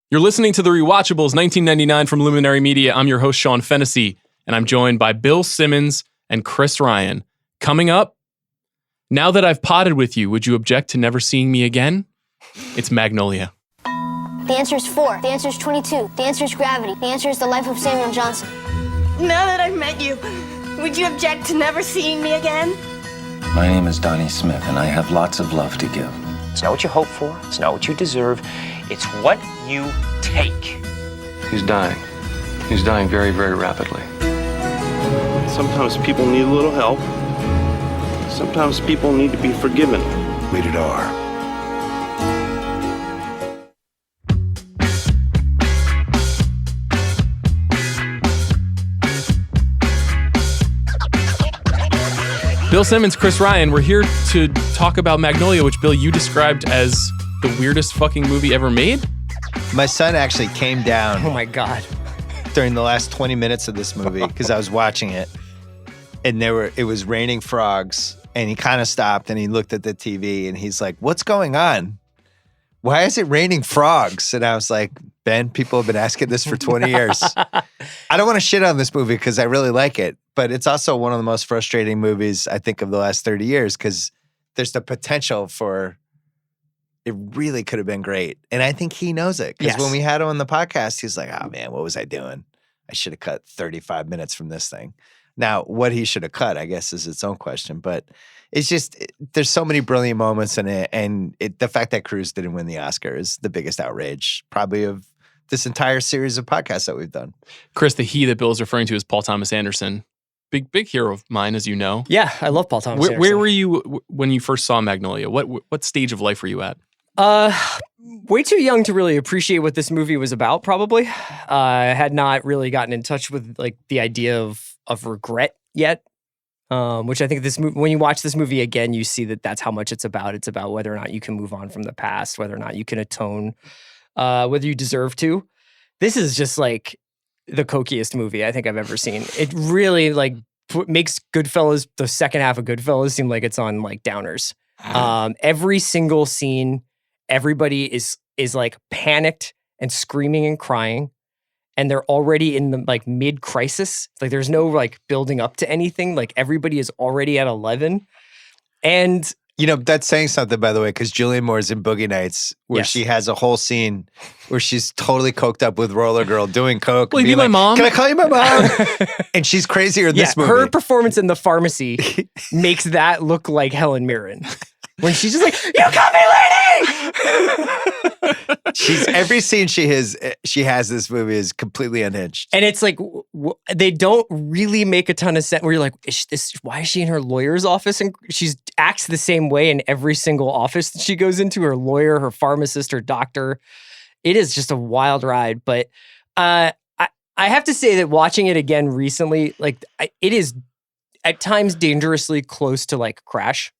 You're listening to The Rewatchables 1999 from Luminary Media. I'm your host, Sean Fennessy, and I'm joined by Bill Simmons and Chris Ryan. Coming up, now that I've potted with you, would you object to never seeing me again? It's Magnolia. The answer is 4. The answer is 22. The answer is gravity. The answer is the life of Samuel Johnson. Now that I've met you, would you object to never seeing me again? My name is Donnie Smith, and I have lots of love to give. It's not what you hope for. It's not what you deserve. It's what you take. He's dying. He's dying very, very rapidly. Sometimes people need a little help. Sometimes people need to be forgiven. Rated R. Bill Simmons, Chris Ryan, we're here to talk about Magnolia, which, Bill, you described as the weirdest fucking movie ever made? My son actually came down. Oh my God. During the last 20 minutes of this movie, because I was watching it, and it was raining frogs, and he kind of stopped and he looked at the TV and he's like, "What's going on? Why is it raining frogs?" And I was like, "Ben, people have been asking this for 20 years. I don't want to shit on this movie because I really like it, but it's also one of the most frustrating movies I think of the last 30 years because there's the potential for it really could have been great." And I think he knows it because when we had him on the podcast, he's like, "Oh man, what was I doing? I should have cut 35 minutes from this thing." Now, what he should have cut, I guess, is its own question. But it's just, there's so many brilliant moments in it. And the fact that Cruise didn't win the Oscar is the biggest outrage, probably, of this entire series of podcasts that we've done. Chris, the he that Bill is referring to is Paul Thomas Anderson. Big hero of mine, as you know. Yeah, I love Paul Thomas Anderson. Where were you when you first saw Magnolia? What stage of life were you at? Way too young to really appreciate what this movie was about, probably. I had not really gotten in touch with like the idea of regret yet, which I think when you watch this movie again, you see that that's how much it's about. It's about whether or not you can move on from the past, whether or not you can atone, whether you deserve to. This is just like the cokiest movie I think I've ever seen. It really like makes Goodfellas, the second half of Goodfellas, seem like it's on like downers. Every single scene, everybody is like panicked and screaming and crying, and they're already in the like mid-crisis. Like there's no like building up to anything. Like everybody is already at 11. And you know, that's saying something, by the way, because Julianne Moore's in Boogie Nights, where she has a whole scene where she's totally coked up with Roller Girl doing coke. Will you be my mom? Can I call you my mom? And she's crazier in this movie. Her performance in the pharmacy makes that look like Helen Mirren. When she's just like, "You got me, lady!" Every scene she has this movie is completely unhinged. And it's like, they don't really make a ton of sense. Where you're like, why is she in her lawyer's office? And she acts the same way in every single office that she goes into, her lawyer, her pharmacist, her doctor. It is just a wild ride. But I have to say that watching it again recently, like it is at times dangerously close to like Crash.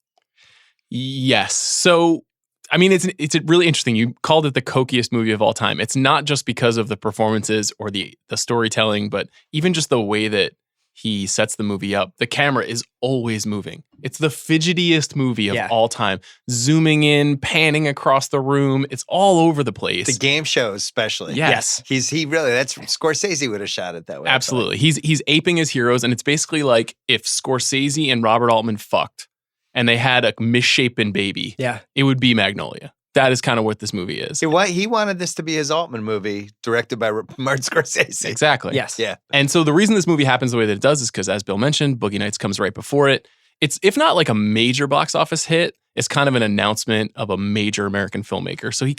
Yes. So, I mean, it's really interesting. You called it the cokiest movie of all time. It's not just because of the performances or the storytelling, but even just the way that he sets the movie up. The camera is always moving. It's the fidgetiest movie of all time. Zooming in, panning across the room. It's all over the place. The game shows, especially. Yes. That's Scorsese would have shot it that way. Absolutely. He's aping his heroes, and it's basically like if Scorsese and Robert Altman fucked and they had a misshapen baby, it would be Magnolia. That is kind of what this movie is. He wanted this to be his Altman movie, directed by Martin Scorsese. Exactly. Yes. Yeah. And so the reason this movie happens the way that it does is because, as Bill mentioned, Boogie Nights comes right before it. It's, if not like a major box office hit, it's kind of an announcement of a major American filmmaker. So PTA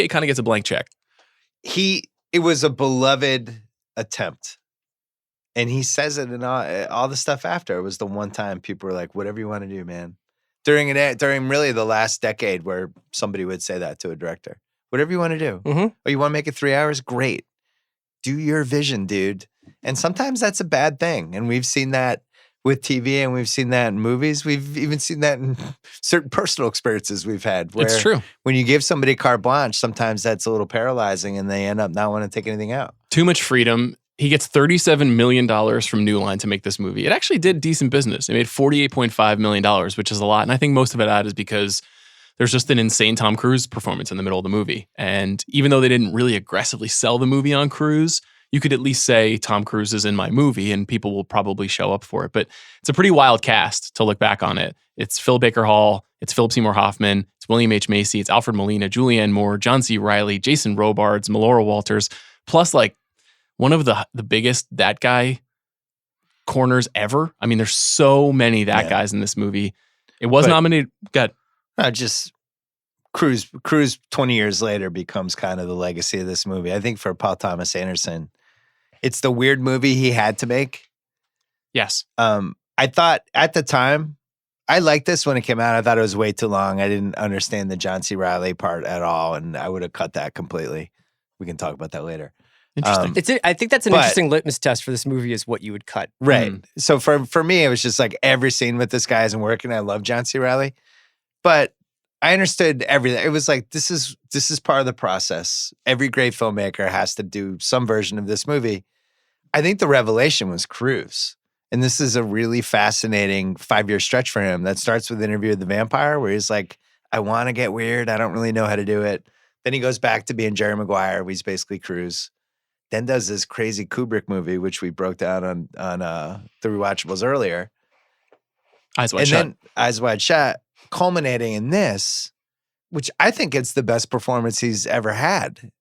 kind of gets a blank check. It was a beloved attempt. And he says it in all the stuff after. It was the one time people were like, "Whatever you want to do, man." During really the last decade where somebody would say that to a director. Whatever you want to do. Mm-hmm. Oh, you want to make it 3 hours? Great. Do your vision, dude. And sometimes that's a bad thing. And we've seen that with TV and we've seen that in movies. We've even seen that in certain personal experiences we've had. Where it's true. When you give somebody carte blanche, sometimes that's a little paralyzing and they end up not wanting to take anything out. Too much freedom. He gets $37 million from New Line to make this movie. It actually did decent business. It made $48.5 million, which is a lot. And I think most of it out is because there's just an insane Tom Cruise performance in the middle of the movie. And even though they didn't really aggressively sell the movie on Cruise, you could at least say Tom Cruise is in my movie and people will probably show up for it. But it's a pretty wild cast to look back on it. It's Phil Baker Hall, it's Philip Seymour Hoffman, it's William H. Macy, it's Alfred Molina, Julianne Moore, John C. Reilly, Jason Robards, Melora Walters, plus like one of the biggest that guy corners ever. I mean, there's so many that guys in this movie. It was nominated. God, just Cruise 20 years later becomes kind of the legacy of this movie. I think for Paul Thomas Anderson, it's the weird movie he had to make. Yes. I thought at the time, I liked this when it came out. I thought it was way too long. I didn't understand the John C. Reilly part at all, and I would have cut that completely. We can talk about that later. Interesting. I think that's an interesting litmus test for this movie is what you would cut. Right. So for me, it was just like every scene with this guy isn't working. I love John C. Reilly, but I understood everything. It was like, this is part of the process. Every great filmmaker has to do some version of this movie. I think the revelation was Cruise. And this is a really fascinating 5-year stretch for him that starts with Interview with the Vampire, where he's like, I want to get weird. I don't really know how to do it. Then he goes back to being Jerry Maguire, where he's basically Cruise. Then does this crazy Kubrick movie, which we broke down on the Rewatchables earlier. Eyes Wide Shut. Then Eyes Wide Shut, culminating in this, which I think it's the best performance he's ever had.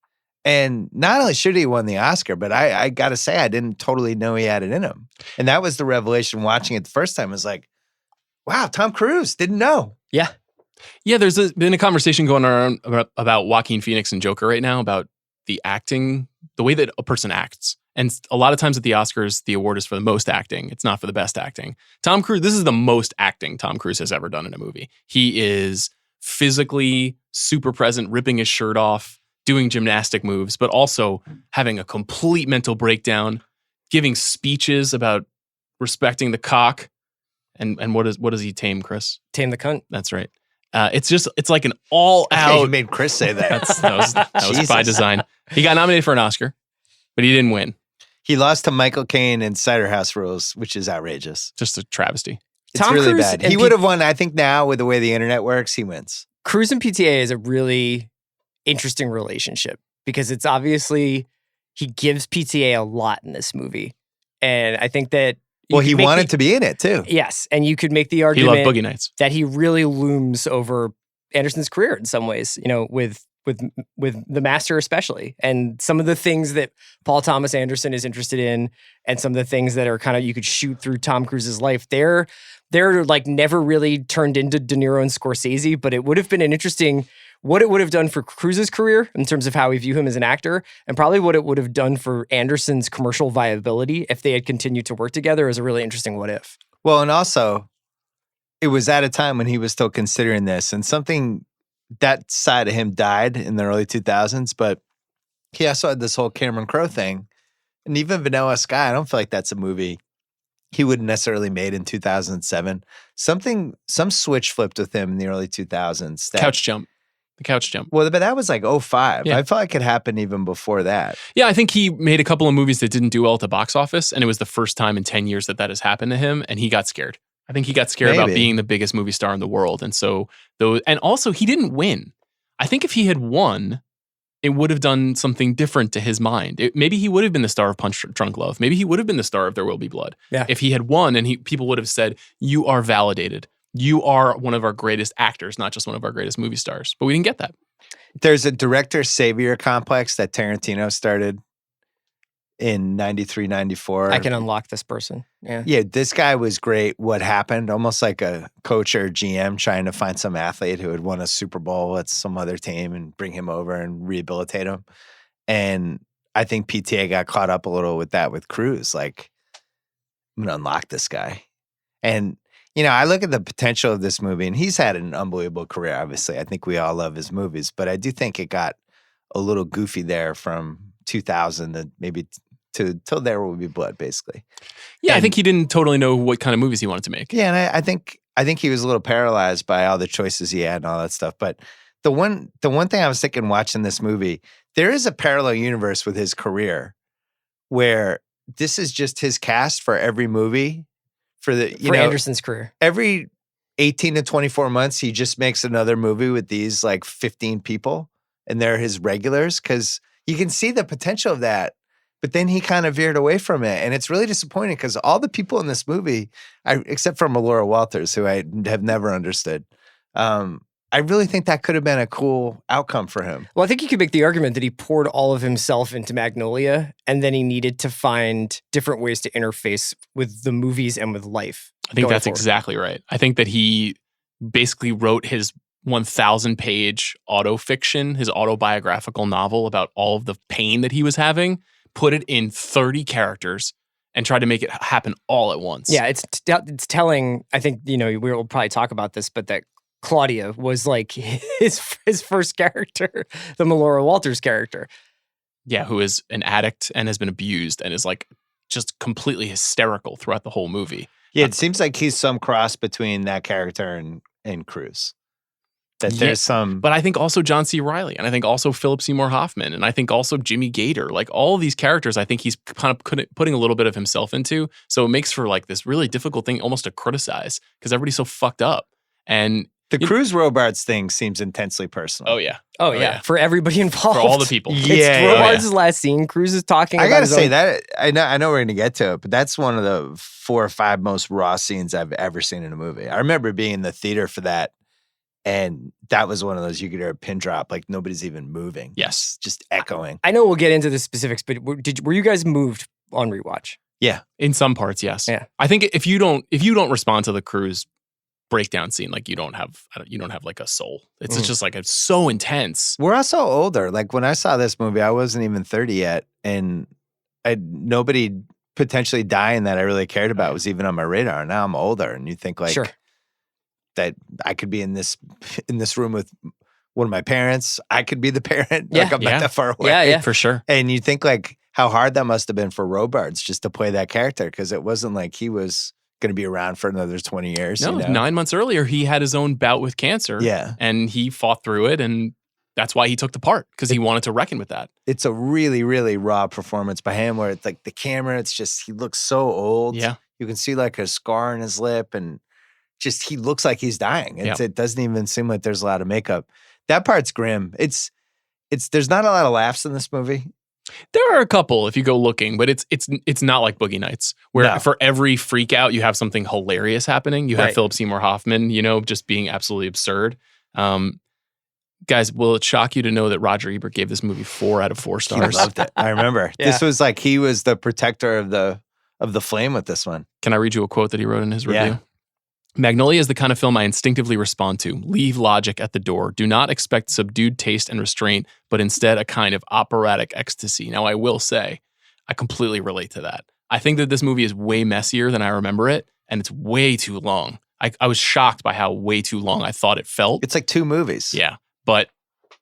And not only should he have won the Oscar, but I got to say, I didn't totally know he had it in him. And that was the revelation watching it the first time. I was like, wow, Tom Cruise, didn't know. Yeah. Yeah, there's been a conversation going around about Joaquin Phoenix and Joker right now, about the acting, the way that a person acts. And a lot of times at the Oscars, the award is for the most acting. It's not for the best acting. Tom Cruise, this is the most acting Tom Cruise has ever done in a movie. He is physically super present, ripping his shirt off, doing gymnastic moves, but also having a complete mental breakdown, giving speeches about respecting the cock. And what does he tame, Chris? Tame the cunt. That's right. It's like an all out. You made Chris say that. That was by design. He got nominated for an Oscar, but he didn't win. He lost to Michael Caine in Cider House Rules, which is outrageous. Just a travesty. It's really bad. He would have won. I think now with the way the internet works, he wins. Cruise and PTA is a really interesting relationship because it's obviously he gives PTA a lot in this movie. And I think that he wanted to be in it too. Yes. And you could make the He argument loved Boogie Nights. that he really looms over Anderson's career in some ways, with The Master especially. And some of the things that Paul Thomas Anderson is interested in and some of the things that are kind of you could shoot through Tom Cruise's life, they're like never really turned into De Niro and Scorsese, but it would have been an interesting what it would have done for Cruise's career in terms of how we view him as an actor, and probably what it would have done for Anderson's commercial viability if they had continued to work together is a really interesting what if. Well, and also, it was at a time when he was still considering this, and something that side of him died in the early 2000s, but he also had this whole Cameron Crowe thing. And even Vanilla Sky, I don't feel like that's a movie he wouldn't necessarily made in 2007. Some switch flipped with him in the early 2000s. The Couch Jump. Well, but that was like 2005. Yeah. I felt like it happened even before that. Yeah, I think he made a couple of movies that didn't do well at the box office, and it was the first time in 10 years that has happened to him, and he got scared. I think he got scared about being the biggest movie star in the world. And so and also he didn't win. I think if he had won, it would have done something different to his mind. Maybe he would have been the star of Punch Drunk Love. Maybe he would have been the star of There Will Be Blood. Yeah. If he had won and people would have said, you are validated. You are one of our greatest actors, not just one of our greatest movie stars. But we didn't get that. There's a director savior complex that Tarantino started in 93, 94. I can unlock this person. Yeah. Yeah, this guy was great. What happened? Almost like a coach or GM trying to find some athlete who had won a Super Bowl at some other team and bring him over and rehabilitate him. And I think PTA got caught up a little with that with Cruise. Like, I'm going to unlock this guy. And, I look at the potential of this movie, and he's had an unbelievable career, obviously. I think we all love his movies, but I do think it got a little goofy there from 2000 to maybe till There Will Be Blood, basically. Yeah, I think he didn't totally know what kind of movies he wanted to make. Yeah, and I think he was a little paralyzed by all the choices he had and all that stuff. But the one thing I was thinking watching this movie, there is a parallel universe with his career where this is just his cast for every movie for Anderson's career. Every 18 to 24 months, he just makes another movie with these like 15 people and they're his regulars because you can see the potential of that. But then he kind of veered away from it. And it's really disappointing because all the people in this movie, except for Melora Walters, who I have never understood, I really think that could have been a cool outcome for him. Well, I think you could make the argument that he poured all of himself into Magnolia, and then he needed to find different ways to interface with the movies and with life. I think that's forward. exactly right. I think that he basically wrote his 1,000-page autofiction, his autobiographical novel about all of the pain that he was having, put it in 30 characters, and tried to make it happen all at once. Yeah, it's telling. I think, we'll probably talk about this, but that Claudia was like his first character, the Melora Walters character. Yeah, who is an addict and has been abused and is like just completely hysterical throughout the whole movie. Yeah, it seems like he's some cross between that character and Cruz. That there's some... But I think also John C. Reilly, and I think also Philip Seymour Hoffman, and I think also Jimmy Gator. Like all of these characters, I think he's kind of putting a little bit of himself into. So it makes for like this really difficult thing almost to criticize because everybody's so fucked up. And the Cruz Robards thing seems intensely personal. Oh, yeah. Oh, yeah. For everybody involved. For all the people. It's Robards' last scene. Cruz is talking about I gotta say that, I know we're gonna get to it, but that's one of the 4 or 5 most raw scenes I've ever seen in a movie. I remember being in the theater for that, and that was one of those you could hear a pin drop, like nobody's even moving. Yes. Just echoing. I know we'll get into the specifics, but were you guys moved on rewatch? Yeah. In some parts, yes. Yeah. I think if you don't respond to the Cruz breakdown scene, like you don't have like a soul. It's just like it's so intense. We're also older. Like when I saw this movie, I wasn't even 30 yet, and nobody potentially dying that I really cared about was even on my radar. Now I'm older, and you think like that I could be in this room with one of my parents. I could be the parent. Like I'm not that far away. Yeah, for sure. And you think like how hard that must have been for Robards just to play that character, because it wasn't like he was going to be around for another 20 years. No, 9 months earlier, he had his own bout with cancer. Yeah. And he fought through it. And that's why he took the part, because he wanted to reckon with that. It's a really, really raw performance by him where it's like the camera, it's just, he looks so old. Yeah. You can see like a scar on his lip and just, he looks like he's dying. It doesn't even seem like there's a lot of makeup. That part's grim. There's not a lot of laughs in this movie. There are a couple if you go looking, but it's not like Boogie Nights, where for every freak out you have something hilarious happening. You have Philip Seymour Hoffman, just being absolutely absurd. Guys, will it shock you to know that Roger Ebert gave this movie 4 out of 4 stars? He loved it. I remember. This was like he was the protector of the flame with this one. Can I read you a quote that he wrote in his review? Yeah. Magnolia is the kind of film I instinctively respond to. Leave logic at the door. Do not expect subdued taste and restraint, but instead a kind of operatic ecstasy. Now, I will say, I completely relate to that. I think that this movie is way messier than I remember it, and it's way too long. I was shocked by how way too long I thought it felt. It's like 2 movies. Yeah, but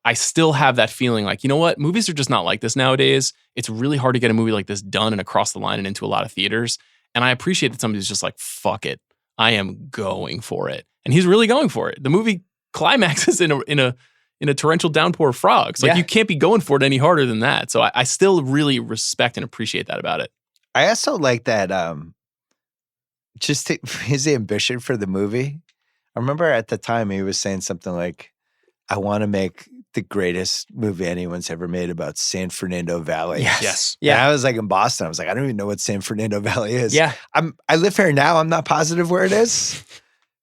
I still have that feeling like, you know what? Movies are just not like this nowadays. It's really hard to get a movie like this done and across the line and into a lot of theaters. And I appreciate that somebody's just like, fuck it. I am going for it. And he's really going for it. The movie climaxes in a torrential downpour of frogs. Like you can't be going for it any harder than that. So I still really respect and appreciate that about it. I also like that his ambition for the movie. I remember at the time he was saying something like, I want to make the greatest movie anyone's ever made about San Fernando Valley. Yes. Yeah. And I was like in Boston. I was like, I don't even know what San Fernando Valley is. Yeah. I live here now. I'm not positive where it is.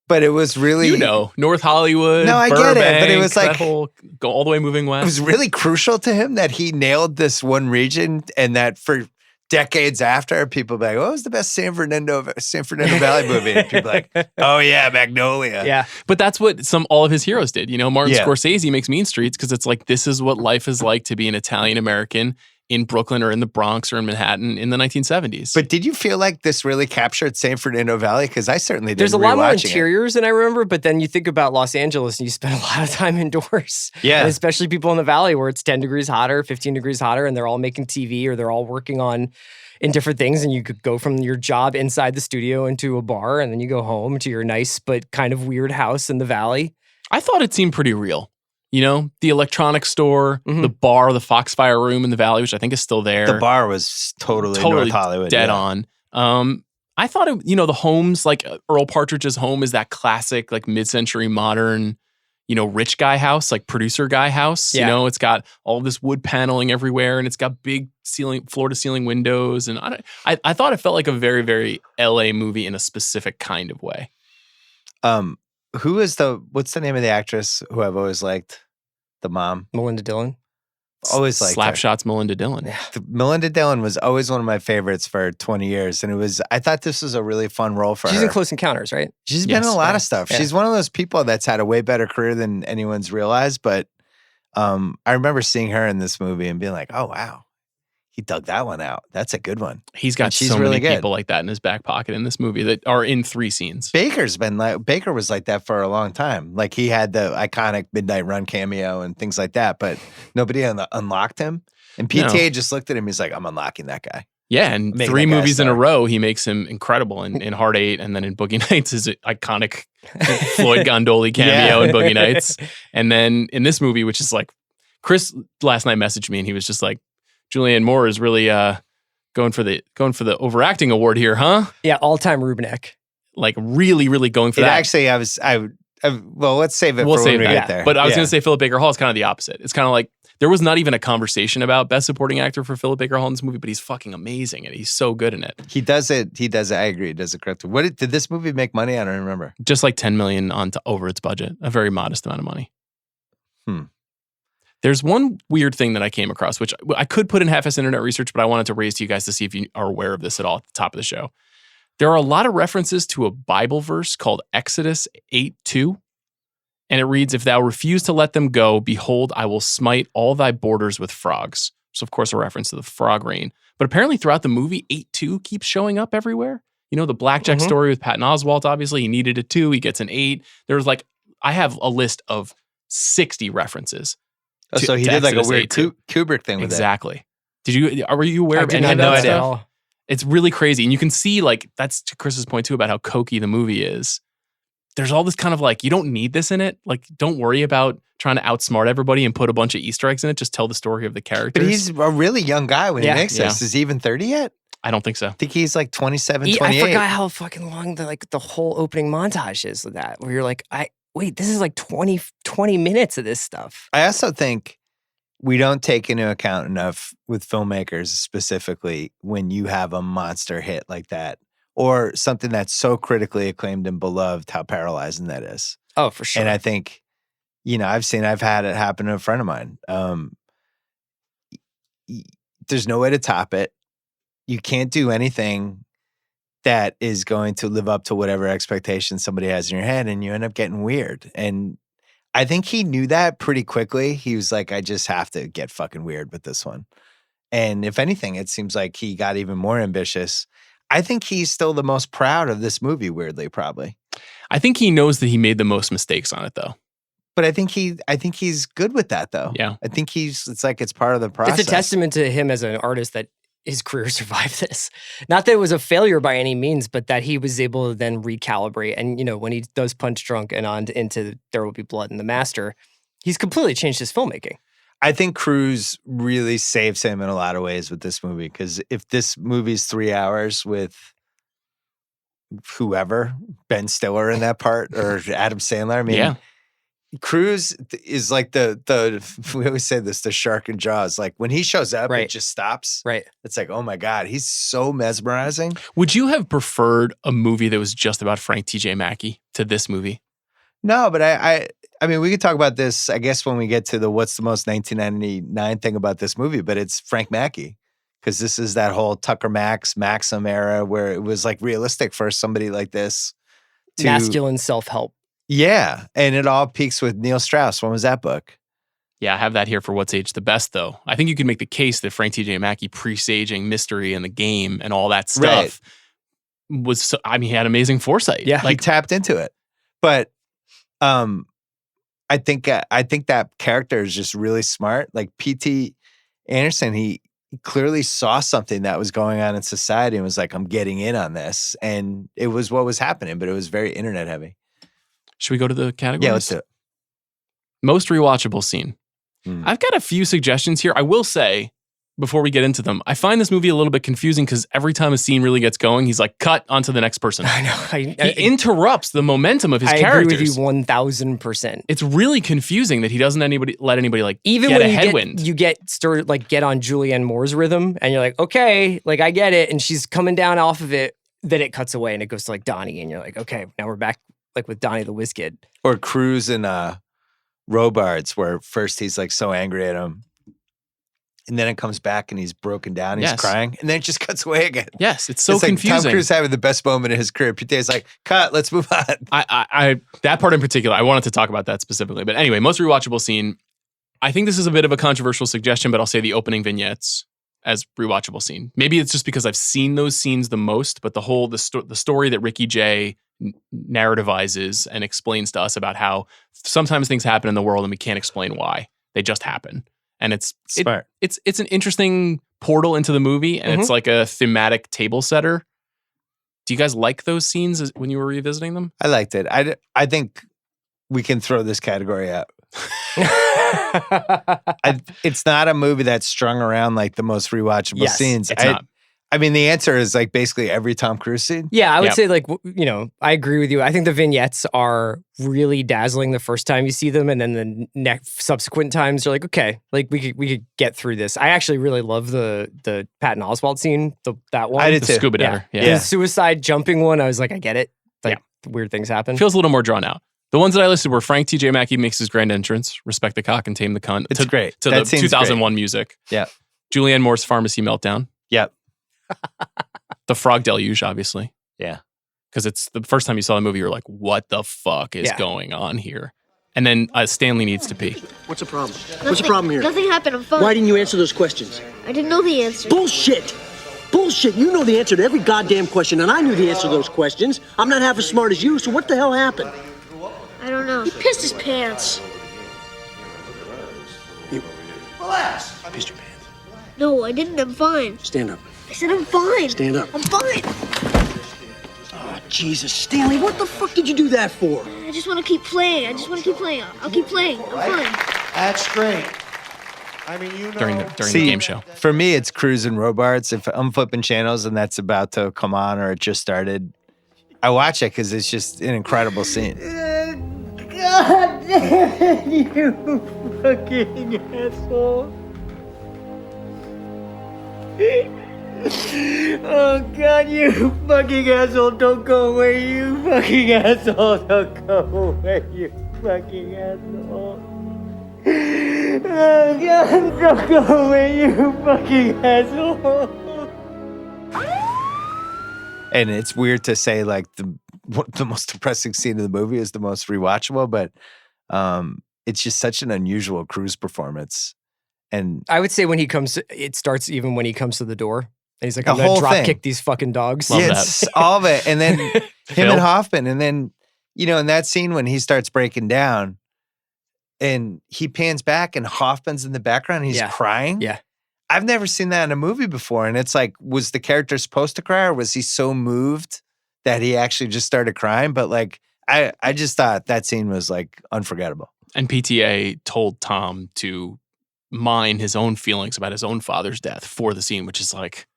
But it was really... North Hollywood, No, I Burbank, get it. But it was like... go all the way moving west. It was really crucial to him that he nailed this one region, and that for decades after, people be like, what was the best San Fernando Valley movie? And people like, oh yeah, Magnolia. Yeah. But that's what all of his heroes did. Martin Scorsese makes Mean Streets because it's like, this is what life is like to be an Italian-American in Brooklyn or in the Bronx or in Manhattan in the 1970s. But did you feel like this really captured San Fernando Valley? Because I certainly did. There's a lot more interiors than I remember, but then you think about Los Angeles and you spend a lot of time indoors. Yeah. And especially people in the valley where it's 10 degrees hotter, 15 degrees hotter, and they're all making TV or they're all working in different things. And you could go from your job inside the studio into a bar, and then you go home to your nice but kind of weird house in the valley. I thought it seemed pretty real. The electronics store, the bar, the Foxfire Room in the Valley, which I think is still there. The bar was totally North Hollywood. Dead on. I thought, the homes, like Earl Partridge's home is that classic, like mid-century modern, rich guy house, like producer guy house. Yeah. It's got all this wood paneling everywhere and it's got big floor to ceiling windows. And I thought it felt like a very, very LA movie in a specific kind of way. What's the name of the actress who I've always liked? The mom? Melinda Dillon. Always liked her. Slapshot's Melinda Dillon. Yeah. Melinda Dillon was always one of my favorites for 20 years. And I thought this was a really fun role for her. She's in Close Encounters, right? She's been in a lot of stuff. Yeah. She's one of those people that's had a way better career than anyone's realized. But I remember seeing her in this movie and being like, oh, wow. He dug that one out. That's a good one. He's got she's so really many good. people like that in his back pocket in this movie that are in 3 scenes. Baker was like that for a long time. Like he had the iconic Midnight Run cameo and things like that, but nobody unlocked him. And PTA just looked at him. He's like, I'm unlocking that guy. Yeah, and Make 3 that guy movies in a star. row, he makes him incredible. In Hard 8 and then in Boogie Nights, his iconic Floyd Gondoli cameo in Boogie Nights. And then in this movie, which is like, Chris last night messaged me and he was just like, Julianne Moore is really going for the overacting award here, huh? Yeah, all-time Rubenek. Like really, really going for It that. actually, well, let's save it We'll for save when we that. get there. But I was Yeah. going to say Philip Baker Hall is kind of the opposite. It's kind of like there was not even a conversation about best supporting actor for Philip Baker Hall in this movie, but he's fucking amazing and he's so good in it. He does it. I agree. He does it correctly. Did this movie make money? I don't remember. Just like 10 million over its budget, a very modest amount of money. There's one weird thing that I came across, which I could put in half-ass internet research, but I wanted to raise to you guys to see if you are aware of this at all at the top of the show. There are a lot of references to a Bible verse called Exodus 8:2, and it reads, "If thou refuse to let them go, behold, I will smite all thy borders with frogs." So, of course, a reference to the frog rain. But apparently throughout the movie, 8:2 keeps showing up everywhere. The blackjack story with Patton Oswalt, obviously, he needed a 2, he gets an 8. There's I have a list of 60 references. So he did like a weird Kubrick thing with exactly. Were you aware I of did any not of know that that at stuff? all. It's really crazy. And you can see that's to Chris's point too about how cokey the movie is. There's all this kind of you don't need this in it. Don't worry about trying to outsmart everybody and put a bunch of Easter eggs in it. Just tell the story of the characters. But he's a really young guy when he makes this. Yeah. Is he even 30 yet? I don't think so. I think he's like 27, I 28. forgot how fucking long the whole opening montage is with that, where you're like, wait, this is like 20 minutes of this stuff. I also think we don't take into account enough with filmmakers specifically when you have a monster hit like that or something that's so critically acclaimed and beloved, how paralyzing that is. Oh, for sure. And I think, I've had it happen to a friend of mine. There's no way to top it. You can't do anything that is going to live up to whatever expectations somebody has in your head, and you end up getting weird. And I think he knew that pretty quickly. He was like, I just have to get fucking weird with this one. And if anything, it seems like he got even more ambitious. I think he's still the most proud of this movie, weirdly, probably. I think he knows that he made the most mistakes on it, though. But I think he's good with that, though. Yeah. I think it's part of the process. It's a testament to him as an artist that his career survived this. Not that it was a failure by any means, but that he was able to then recalibrate. And, when he does Punch Drunk and on into There Will Be Blood and The Master, he's completely changed his filmmaking. I think Cruise really saves him in a lot of ways with this movie, because if this movie's 3 hours with whoever, Ben Stiller in that part or Adam Sandler, I mean, Cruise is like we always say this, the shark in Jaws. Like when he shows up, it just stops. Right. It's like, oh my God, he's so mesmerizing. Would you have preferred a movie that was just about Frank T.J. Mackey to this movie? No, but I mean, we could talk about this, I guess, when we get to the what's the most 1999 thing about this movie, but it's Frank Mackey. Because this is that whole Tucker Maxim era where it was realistic for somebody like this. Masculine self-help. Yeah. And it all peaks with Neil Strauss. When was that book? Yeah, I have that here for What's Aged the Best, though. I think you can make the case that Frank T.J. Mackey presaging Mystery and The Game and all that stuff was, he had amazing foresight. Yeah, he tapped into it. But I think that character is just really smart. Like P.T. Anderson, he clearly saw something that was going on in society and was like, I'm getting in on this. And it was what was happening, but it was very internet heavy. Should we go to the categories? Yeah, let's do it. Most rewatchable scene. I've got a few suggestions here. I will say, before we get into them, I find this movie a little bit confusing because every time a scene really gets going, he's like, cut onto the next person. I know. He interrupts the momentum of his I characters. agree with you 1000%. It's really confusing that he doesn't let anybody like Even get when a you headwind. you get started like get on Julianne Moore's rhythm, and you're like, okay, like I get it, and she's coming down off of it. Then it cuts away and it goes to like Donnie, and you're like, okay, now we're back like with Donnie the Whiz Kid. Or Cruz and Robards, where first he's like so angry at him. And then it comes back and he's broken down, he's crying, and then it just cuts away again. Yes, it's so it's like confusing. Tom Cruise having the best moment in his career. Peter's like, cut, let's move on. I that part in particular, I wanted to talk about that specifically. But anyway, most rewatchable scene. I think this is a bit of a controversial suggestion, but I'll say the opening vignettes as rewatchable scene. Maybe it's just because I've seen those scenes the most, but the story that Ricky Jay narrativizes and explains to us about how sometimes things happen in the world and we can't explain why. They just happen. And it's smart. It's an interesting portal into the movie, and it's like a thematic table setter. Do you guys like those scenes when you were revisiting them? I liked it. I think we can throw this category out. It's not a movie that's strung around like the most rewatchable scenes. It's not. I mean, the answer is like basically every Tom Cruise scene. Yeah, I would say like, I agree with you. I think the vignettes are really dazzling the first time you see them, and then the next subsequent times you're like, okay, like we could get through this. I actually really love the Patton Oswalt scene, that one. I did the too. scuba diver. The suicide jumping one. I was like, I get it. Like weird things happen. Feels a little more drawn out. The ones that I listed were Frank T.J. Mackey makes his grand entrance, Respect the Cock and Tame the Cunt. It's great. To That the scene's 2001 music. Yeah. Julianne Moore's Pharmacy Meltdown. Yep. The Frog Deluge, obviously. Yeah. Because it's the first time you saw the movie, you're like, what the fuck is going on here? And then Stanley Needs to Pee. What's the problem? What's the problem here? Nothing happened. I'm fine. Why didn't you answer those questions? I didn't know the answer. Bullshit! Bullshit! You know the answer to every goddamn question, and I knew the answer to those questions. I'm not half as smart as you, so what the hell happened? I don't know. He pissed his pants. Relax. I pissed your pants. No, I didn't. I'm fine. Stand up. I said I'm fine. Stand up. I'm fine. Oh, Jesus, Stanley, what the fuck did you do that for? I just want to keep playing. I'll keep playing. I'm fine. That's great. I mean, you know. During the game show. For me, it's Cruise and Robards. If I'm flipping channels and that's about to come on or it just started, I watch it because it's just an incredible scene. God damn it, you fucking asshole. Oh God, you fucking asshole, don't go away, you fucking asshole, don't go away, you fucking asshole. Oh God, don't go away, you fucking asshole. And it's weird to say like the most depressing scene of the movie is the most rewatchable, but it's just such an unusual Cruise performance. And I would say when he comes, it starts even when he comes to the door. And he's like, The I'm going whole to drop thing. kick these fucking dogs. Love it's all of it. And then him Phil? and Hoffman. And then, in that scene when he starts breaking down and he pans back and Hoffman's in the background and he's crying. Yeah. I've never seen that in a movie before. And it's like, was the character supposed to cry or was he so moved that he actually just started crying? But like, I just thought that scene was like unforgettable. And PTA told Tom to mine his own feelings about his own father's death for the scene, which is like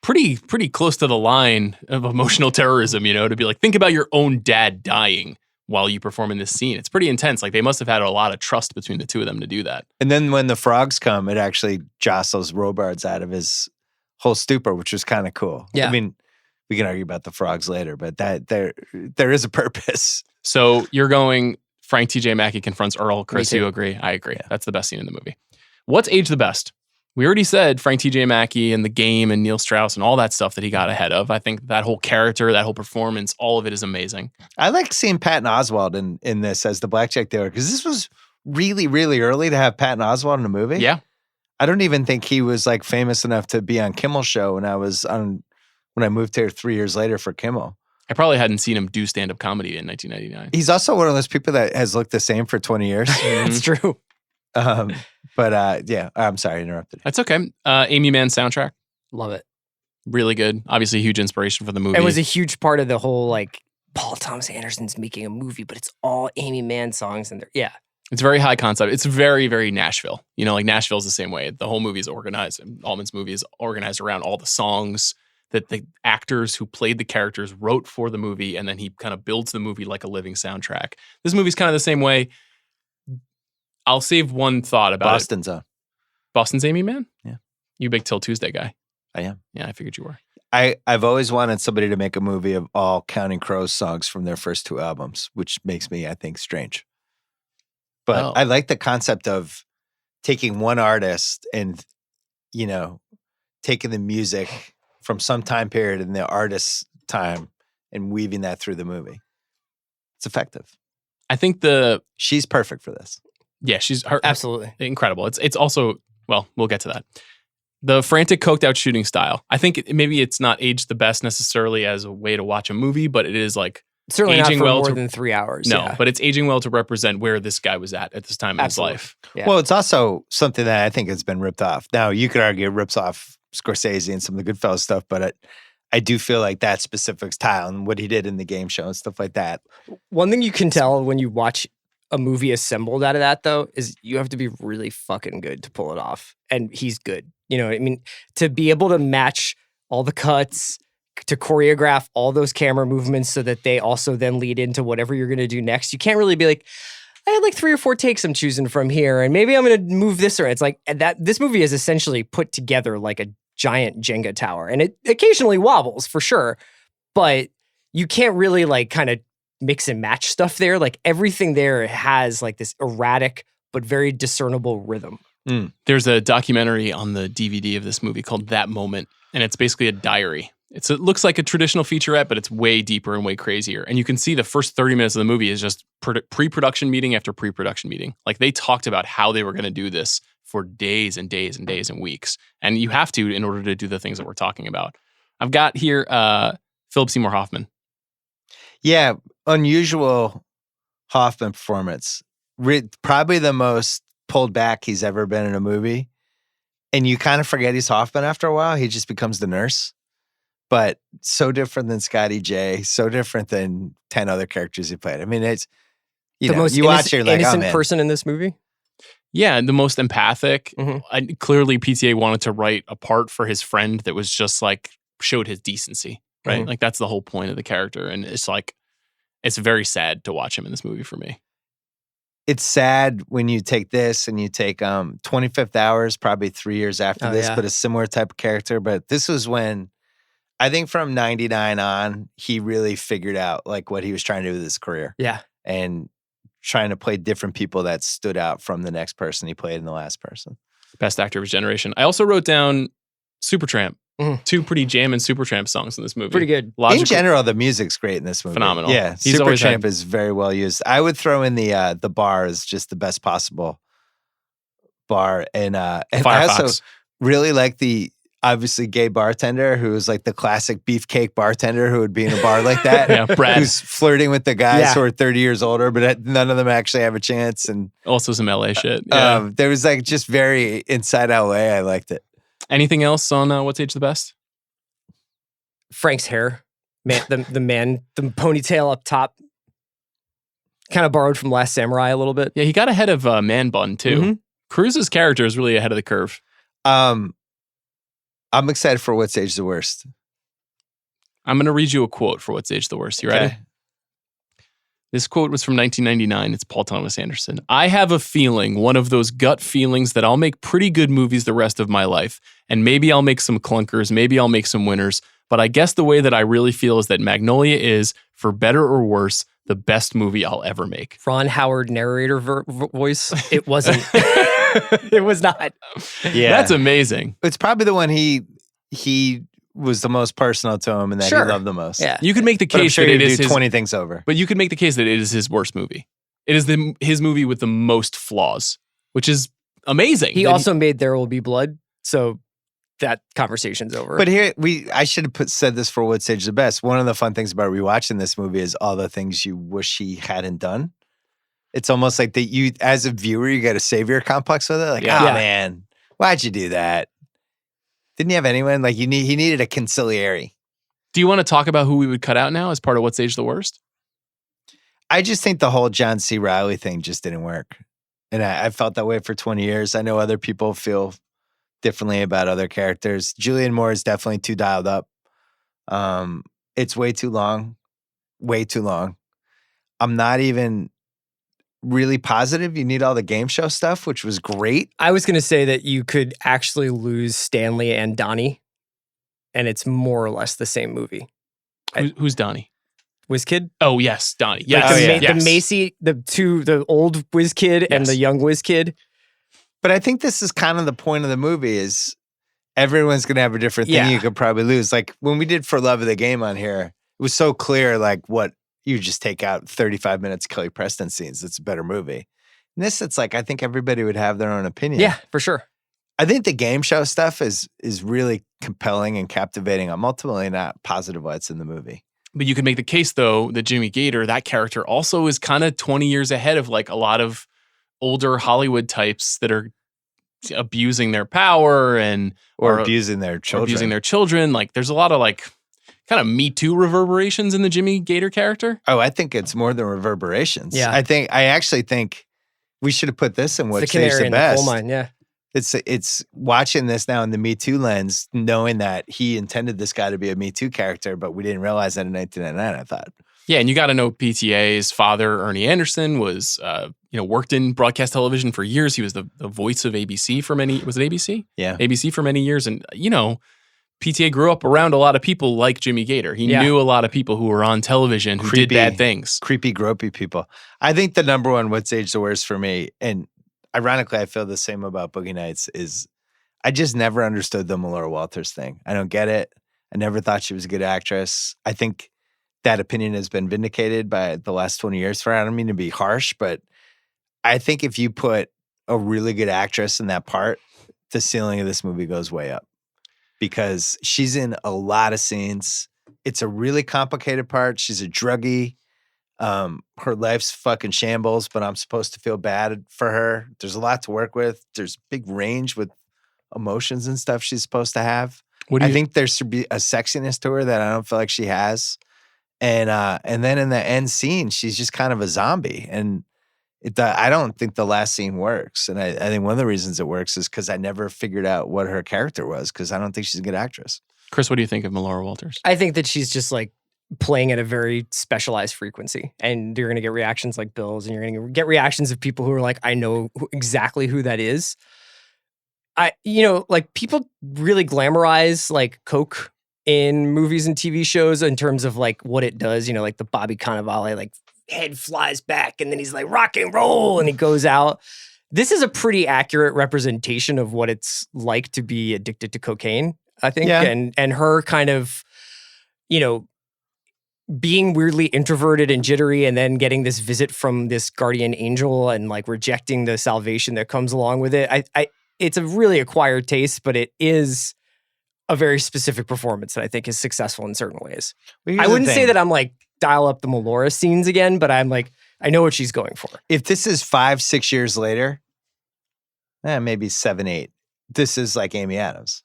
pretty close to the line of emotional terrorism, to be like, think about your own dad dying while you perform in this scene. It's pretty intense. Like they must have had a lot of trust between the two of them to do that. And then when the frogs come, it actually jostles Robards out of his whole stupor, which was kind of cool. Yeah. I mean, we can argue about the frogs later, but that there is a purpose. So you're going Frank T.J. Mackey confronts Earl. Chris, Me too. you agree? I agree. Yeah. That's the best scene in the movie. What's aged the best? We already said Frank T.J. Mackey and The Game and Neil Strauss and all that stuff that he got ahead of. I think that whole character, that whole performance, all of it is amazing. I like seeing Patton Oswalt in this as the blackjack dealer because this was really, really early to have Patton Oswalt in a movie. Yeah. I don't even think he was like famous enough to be on Kimmel's show when I moved here 3 years later for Kimmel. I probably hadn't seen him do stand-up comedy in 1999. He's also one of those people that has looked the same for 20 years. That's true. Yeah, I'm sorry, I interrupted. That's okay. Amy Mann soundtrack. Love it. Really good. Obviously a huge inspiration for the movie. It was a huge part of the whole like Paul Thomas Anderson's making a movie, but it's all Amy Mann songs in there. Yeah. It's very high concept. It's very, very Nashville. You know, like Nashville's the same way. The whole movie is organized. Altman's movie is organized around all the songs that the actors who played the characters wrote for the movie, and then he kind of builds the movie like a living soundtrack. This movie's kind of the same way. I'll save one thought about Boston's it. Boston's Amy Man? Yeah. You a big Till Tuesday guy. I am. Yeah, I figured you were. I've always wanted somebody to make a movie of all Counting Crows songs from their first 2 albums, which makes me, I think, strange. But I like the concept of taking one artist and, you know, taking the music from some time period in the artist's time and weaving that through the movie. It's effective. I think she's perfect for this. Yeah, she's absolutely incredible. It's also, well, we'll get to that. The frantic, coked out shooting style. I think maybe it's not aged the best necessarily as a way to watch a movie, but it is like certainly aging not for well more than 3 hours. No, yeah. but it's aging well to represent where this guy was at this time in his life. Yeah. Well, it's also something that I think has been ripped off. Now, you could argue it rips off Scorsese and some of the Goodfellas stuff, but I do feel like that specific style and what he did in the game show and stuff like that. One thing you can tell when you watch a movie assembled out of that, though, is you have to be really fucking good to pull it off. And he's good. You know what I mean? To be able to match all the cuts, to choreograph all those camera movements so that they also then lead into whatever you're going to do next. You can't really be like, I had like 3 or 4 takes I'm choosing from here, and maybe I'm going to move this around. It's like that. This movie is essentially put together like a giant Jenga tower, and it occasionally wobbles for sure, but you can't really like kind of mix and match stuff there. Like everything there has like this erratic but very discernible rhythm. There's a documentary on the DVD of this movie called That Moment, and it's basically a diary. It looks like a traditional featurette, but it's way deeper and way crazier. And you can see the first 30 minutes of the movie is just pre-production meeting after pre-production meeting. Like they talked about how they were going to do this for days and days and days and weeks. And you have to in order to do the things that we're talking about. I've got here Philip Seymour Hoffman. Yeah, unusual Hoffman performance. Probably the most pulled back he's ever been in a movie. And you kind of forget he's Hoffman after a while. He just becomes the nurse. But so different than Scotty J, so different than 10 other characters he played. I mean, it's, you watch it, you're like, innocent oh, man. person in this movie. Yeah, the most empathic. Mm-hmm. Clearly, PTA wanted to write a part for his friend that was just like, showed his decency, right? Mm-hmm. Like that's the whole point of the character. And it's like, it's very sad to watch him in this movie for me. It's sad when you take this and you take 25th Hours, probably 3 years after this, but a similar type of character. But this was when, I think from 99 on, he really figured out like what he was trying to do with his career. Yeah. And trying to play different people that stood out from the next person he played in the last person. Best actor of his generation. I also wrote down Supertramp. Mm-hmm. 2 pretty jammin' Supertramp songs in this movie. Pretty good. In general, the music's great in this movie. Phenomenal. Yeah, He's always Supertramp had- is very well used. I would throw in the bar as just the best possible bar. And I also Firefox. really like the obviously gay bartender who was like the classic beefcake bartender who would be in a bar like that. Yeah, Brad. Who's flirting with the guys who are 30 years older, but none of them actually have a chance. And Also some LA shit. Yeah. there was like just very inside LA. I liked it. Anything else on What's Age the Best? Frank's hair, the ponytail up top, kind of borrowed from Last Samurai a little bit. Yeah, he got ahead of Man Bun too. Mm-hmm. Cruz's character is really ahead of the curve. I'm excited for What's Age the Worst. I'm going to read you a quote for What's Age the Worst. You ready? Okay. This quote was from 1999. It's Paul Thomas Anderson. I have a feeling, one of those gut feelings, that I'll make pretty good movies the rest of my life. And maybe I'll make some clunkers. Maybe I'll make some winners. But I guess the way that I really feel is that Magnolia is, for better or worse, the best movie I'll ever make. Ron Howard narrator voice. It wasn't. It was not. Yeah. That's amazing. It's probably the one he was the most personal to him and that he loved the most. Yeah. You could make the But I'm case sure that he'd it is do his 20 things over. But you could make the case that it is his worst movie. It is his movie with the most flaws, which is amazing. He also made There Will Be Blood, so that conversation's over. But here I should have said this for What's Age the Best. One of the fun things about rewatching this movie is all the things you wish he hadn't done. It's almost like that you, as a viewer, you got a savior complex with it. Like, man, why'd you do that? Didn't you have anyone? Like he needed a conciliary. Do you want to talk about who we would cut out now as part of What's Age the Worst? I just think the whole John C. Reilly thing just didn't work. And I felt that way for 20 years. I know other people feel differently about other characters. Julianne Moore is definitely too dialed up. It's way too long. Way too long. I'm not even really positive you need all the game show stuff, which was great. I was going to say that you could actually lose Stanley and Donnie, and it's more or less the same movie. Who's Donnie? WizKid? Oh, yes, Donnie. Yes. Like the Macy, the old WizKid and the young WizKid. But I think this is kind of the point of the movie is everyone's going to have a different thing you could probably lose. Like when we did For Love of the Game on here, it was so clear like what you just take out 35 minutes of Kelly Preston scenes. It's a better movie. And this, it's like I think everybody would have their own opinion. Yeah, for sure. I think the game show stuff is really compelling and captivating. I'm ultimately not positive what's in the movie. But you could make the case, though, that Jimmy Gator, that character, also is kind of 20 years ahead of like a lot of older Hollywood types that are abusing their power or abusing their children. Like there's a lot of like kind of Me Too reverberations in the Jimmy Gator character. Oh, I think it's more than reverberations. Yeah. I actually think we should have put this in what The saves canary the in the best. coal mine, yeah. It's watching this now in the Me Too lens, knowing that he intended this guy to be a Me Too character, but we didn't realize that in 1999, I thought. Yeah, and you got to know PTA's father, Ernie Anderson, was worked in broadcast television for years. He was the voice of ABC for many. Was it ABC? Yeah, ABC for many years, and PTA grew up around a lot of people like Jimmy Gator. He knew a lot of people who were on television who did bad things, creepy, gropey people. I think the number one what's aged the worst for me, and ironically, I feel the same about Boogie Nights, is I just never understood the Melora Walters thing. I don't get it. I never thought she was a good actress. I think that opinion has been vindicated by the last 20 years for her. I don't mean to be harsh, but I think if you put a really good actress in that part, the ceiling of this movie goes way up because she's in a lot of scenes. It's a really complicated part. She's a druggie. Her life's fucking shambles, but I'm supposed to feel bad for her. There's a lot to work with. There's big range with emotions and stuff she's supposed to have. I think there should be a sexiness to her that I don't feel like she has. And then in the end scene, she's just kind of a zombie. And I don't think the last scene works. And I think one of the reasons it works is because I never figured out what her character was because I don't think she's a good actress. Chris, what do you think of Melora Walters? I think that she's just like playing at a very specialized frequency. And you're going to get reactions like Bill's and you're going to get reactions of people who are like, I know exactly who that is. Like people really glamorize like Coke in movies and TV shows in terms of like what it does, like the Bobby Cannavale, like head flies back and then he's like rock and roll and he goes out. This is a pretty accurate representation of what it's like to be addicted to cocaine, I think. Yeah. And her kind of, being weirdly introverted and jittery and then getting this visit from this guardian angel and like rejecting the salvation that comes along with it. It's a really acquired taste, but it is a very specific performance that I think is successful in certain ways. Well, I wouldn't say that I'm like dial up the Melora scenes again, but I'm like, I know what she's going for. If this is 5-6 years later, maybe 7-8, this is like Amy Adams.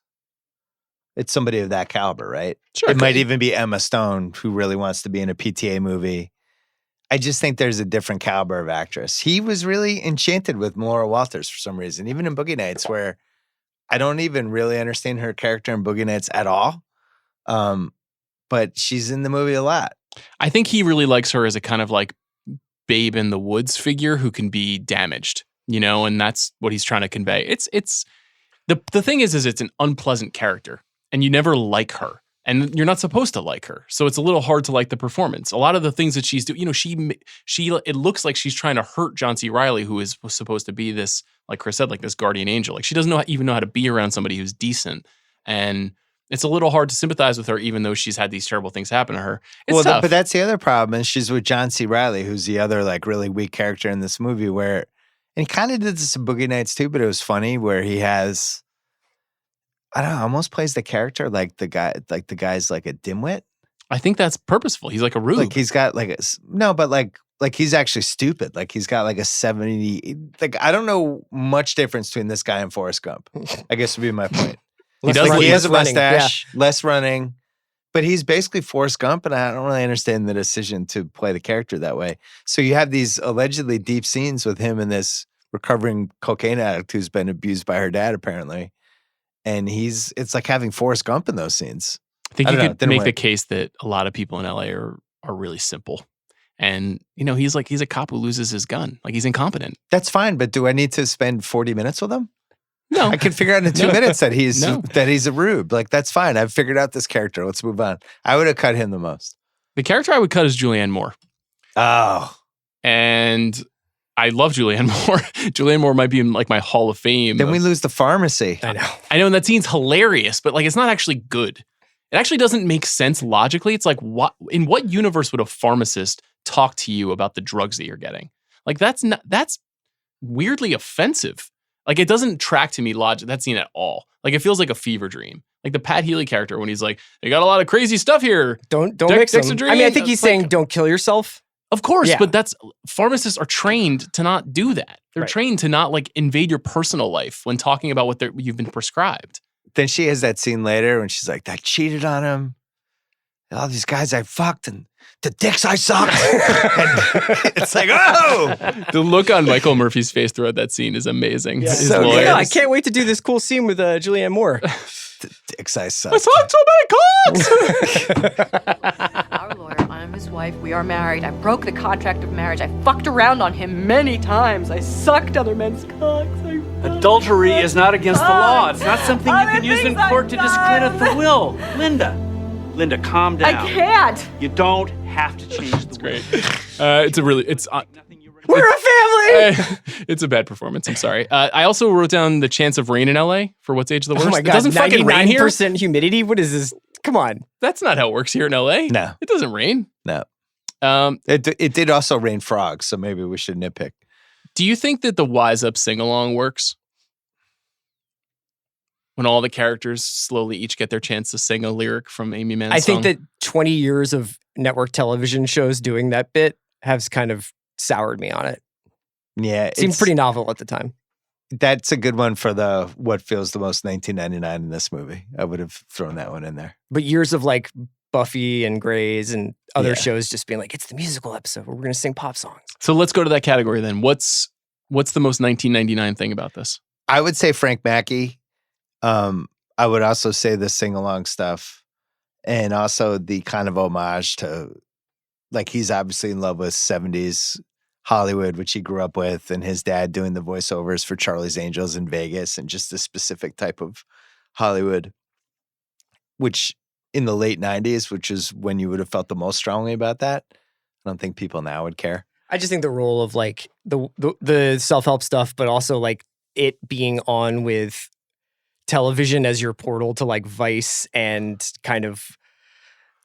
It's somebody of that caliber, right? Sure. It might even be Emma Stone, who really wants to be in a PTA movie. I just think there's a different caliber of actress. He was really enchanted with Melora Walters for some reason, even in Boogie Nights, where I don't even really understand her character in Boogie Nights at all. But she's in the movie a lot. I think he really likes her as a kind of like babe in the woods figure who can be damaged, and that's what he's trying to convey. It's the thing is it's an unpleasant character and you never like her and you're not supposed to like her. So it's a little hard to like the performance. A lot of the things that she's doing, she it looks like she's trying to hurt John C. Reilly, who is supposed to be this, like Chris said, like this guardian angel. Like she doesn't even know how to be around somebody who's decent. And it's a little hard to sympathize with her, even though she's had these terrible things happen to her. It's tough. But that's the other problem. Is she's with John C. Reilly, who's the other like really weak character in this movie. And he kind of did this in Boogie Nights too, but it was funny where he has, I don't know, almost plays the character like the guy's like a dimwit. I think that's purposeful. He's like a rube. Like he's got like like he's actually stupid. Like he's got like a 70. Like I don't know much difference between this guy and Forrest Gump. I guess would be my point. He has a mustache, less running, but he's basically Forrest Gump, and I don't really understand the decision to play the character that way. So you have these allegedly deep scenes with him and this recovering cocaine addict who's been abused by her dad, apparently. And it's like having Forrest Gump in those scenes. I think I you don't know, could didn't make work. the case that a lot of people in LA are really simple. And, he's a cop who loses his gun. Like, he's incompetent. That's fine, but do I need to spend 40 minutes with him? No. I can figure out in 2 minutes that he's No. a rube. Like, that's fine. I've figured out this character. Let's move on. I would have cut him the most. The character I would cut is Julianne Moore. Oh. And I love Julianne Moore. Julianne Moore might be in like my Hall of Fame. Then we lose the pharmacy. I know. I know, and that scene's hilarious, but like it's not actually good. It actually doesn't make sense logically. It's like, in what universe would a pharmacist talk to you about the drugs that you're getting? Like that's weirdly offensive. Like it doesn't track to me that scene at all. Like it feels like a fever dream. Like the Pat Healy character when he's like, "They got a lot of crazy stuff here. Don't mix them." Dexedrine." I mean, I think he's It's saying like, don't kill yourself. of course, Yeah. but pharmacists are trained to not do that. They're Right. trained to not like invade your personal life when talking about what you've been prescribed. Then she has that scene later when she's like, I cheated on him. All these guys I fucked and the dicks I sucked. And it's like, oh! The look on Michael Murphy's face throughout that scene is amazing. Yeah. His So lawyer. good. Yeah, I can't wait to do this cool scene with Julianne Moore. The dicks I sucked. I sucked so many cocks. Our lawyer, I'm his wife. We are married. I broke the contract of marriage. I fucked around on him many times. I sucked other men's cocks. Adultery is not against the law. It's not something you can use in court to discredit the will. Linda, calm down. I can't. You don't have to change the will. Great. It's We're a family. it's a bad performance. I'm sorry. I also wrote down the chance of rain in LA for What's Age the Worst. Oh my It god, doesn't fucking rain here. 99% humidity. What is this? Come on. That's not how it works here in LA. No. It doesn't rain. No. It did also rain frogs, so maybe we should nitpick. Do you think that the Wise Up sing along works? When all the characters slowly each get their chance to sing a lyric from Amy Mann's I think song? that 20 years of network television shows doing that bit has kind of soured me on it. Yeah. It seemed pretty novel at the time. That's a good one for what feels the most 1999 in this movie. I would have thrown that one in there. But years of like Buffy and Grey's and other Yeah. shows just being like, it's the musical episode where we're going to sing pop songs. So let's go to that category then. What's the most 1999 thing about this? I would say Frank Mackey. I would also say the sing-along stuff and also the kind of homage to, like, he's obviously in love with 70s Hollywood, which he grew up with, and his dad doing the voiceovers for Charlie's Angels in Vegas and just a specific type of Hollywood, which in the late 90s, which is when you would have felt the most strongly about that. I don't think people now would care. I just think the role of like the self-help stuff, but also like it being on with television as your portal to like Vice and kind of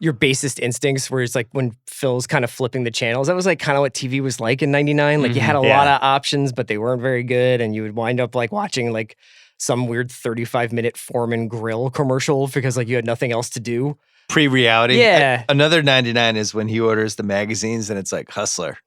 your basest instincts, where it's like when Phil's kind of flipping the channels, that was like kind of what TV was like in 99. Like you had a lot of options, but they weren't very good. And you would wind up like watching like some weird 35-minute Foreman grill commercial because like you had nothing else to do. Pre-reality. Yeah. Another 99 is when he orders the magazines and it's like Hustler.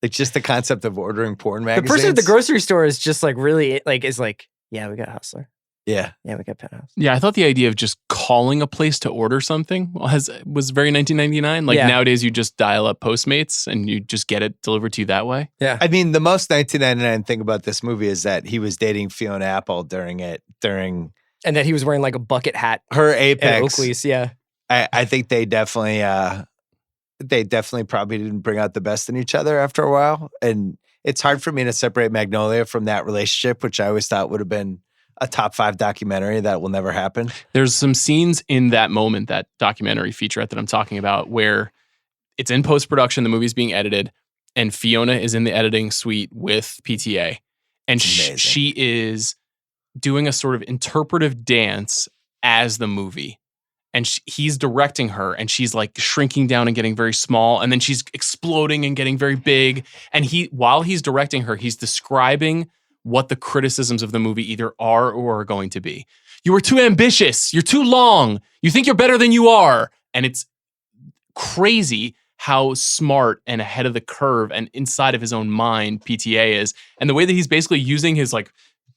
It's just the concept of ordering porn magazines. The person at the grocery store is just like really like, is like, yeah, we got Hustler. Yeah. Yeah, we got Penthouse. Yeah, I thought the idea of just calling a place to order something was very 1999. Like nowadays, you just dial up Postmates and you just get it delivered to you that way. Yeah. I mean, the most 1999 thing about this movie is that he was dating Fiona Apple during and that he was wearing like a bucket hat. her At apex. Oakley's, yeah. I think they definitely probably didn't bring out the best in each other after a while. And it's hard for me to separate Magnolia from that relationship, which I always thought would have been a top 5 documentary that will never happen. There's some scenes in that moment, that documentary featurette that I'm talking about, where it's in post-production, the movie's being edited, and Fiona is in the editing suite with PTA. And she is doing a sort of interpretive dance as the movie. And he's directing her, and she's like shrinking down and getting very small. And then she's exploding and getting very big. And while he's directing her, he's describing what the criticisms of the movie either are or are going to be. You were too ambitious. You're too long. You think you're better than you are. And it's crazy how smart and ahead of the curve and inside of his own mind PTA is. And the way that he's basically using his like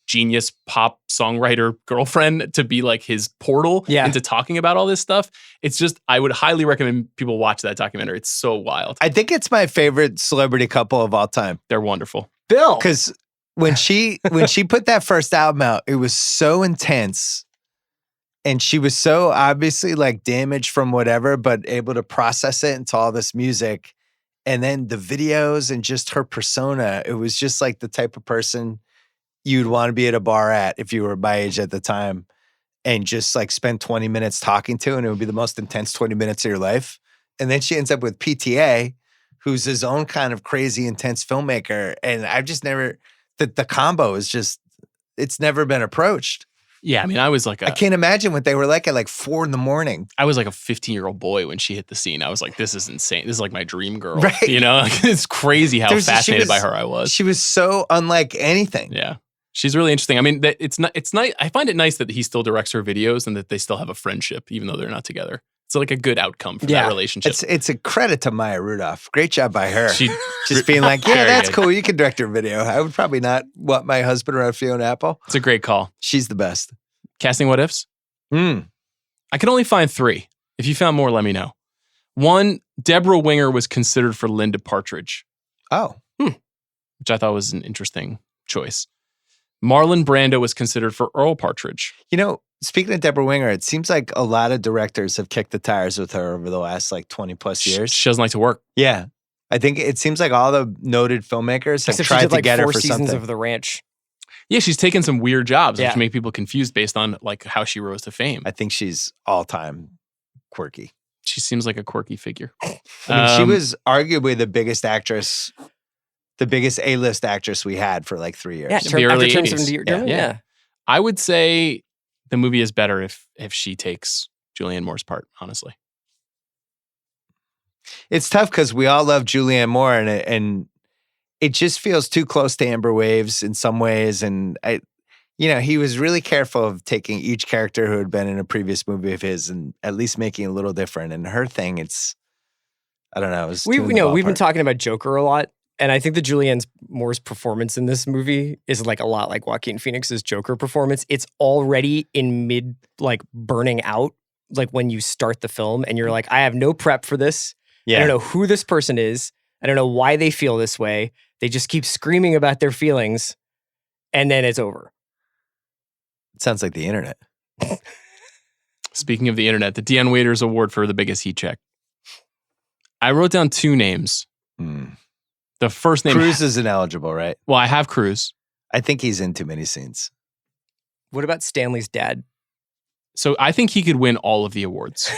genius pop songwriter girlfriend to be like his portal into talking about all this stuff. It's just, I would highly recommend people watch that documentary. It's so wild. I think it's my favorite celebrity couple of all time. They're wonderful. Bill. Because when she put that first album out, it was so intense. And she was so obviously like damaged from whatever, but able to process it into all this music. And then the videos and just her persona, it was just like the type of person you'd want to be at a bar at if you were my age at the time and just like spend 20 minutes talking to, and it would be the most intense 20 minutes of your life. And then she ends up with PTA, who's his own kind of crazy, intense filmmaker. And I've just never, the combo is just, it's never been approached. Yeah, I mean, I can't imagine what they were like at like 4 a.m. I was like a 15-year-old boy when she hit the scene. I was like, this is insane. This is like my dream girl. Right. You know, it's crazy how fascinated by her I was. She was so unlike anything. Yeah. She's really interesting. I mean, it's nice. I find it nice that he still directs her videos and that they still have a friendship, even though they're not together. It's like a good outcome for that relationship. It's a credit to Maya Rudolph. Great job by her. She just being like, yeah, that's good. cool. You can direct her video. I would probably not want my husband around Fiona Apple. It's a great call. She's the best. Casting what ifs? I can only find 3. If you found more, let me know. 1, Deborah Winger was considered for Linda Partridge. Oh. Which I thought was an interesting choice. Marlon Brando was considered for Earl Partridge. You know, speaking of Deborah Winger, it seems like a lot of directors have kicked the tires with her over the last like 20 plus years. She doesn't like to work. Yeah. I think it seems like all the noted filmmakers have tried to get her for 4 seasons something. of The Ranch. Yeah, she's taken some weird jobs, which make people confused based on like how she rose to fame. I think she's all-time quirky. She seems like a quirky figure. I mean, she was arguably the biggest actress, the biggest A-list actress we had for like 3 years. Yeah, the early after 80s. Yeah. I would say the movie is better if she takes Julianne Moore's part, honestly. It's tough because we all love Julianne Moore, and it just feels too close to Amber Waves in some ways. And he was really careful of taking each character who had been in a previous movie of his and at least making it a little different. And her thing, I don't know. We've been talking about Joker a lot. And I think that Julianne Moore's performance in this movie is like a lot like Joaquin Phoenix's Joker performance. It's already in mid, like burning out, like when you start the film and you're like, I have no prep for this. Yeah. I don't know who this person is. I don't know why they feel this way. They just keep screaming about their feelings and then it's over. It sounds like the internet. Speaking of the internet, the Dion Waiters Award for the biggest heat check. I wrote down 2 names. The first name... Cruise is ineligible, right? Well, I have Cruise. I think he's in too many scenes. What about Stanley's dad? So I think he could win all of the awards.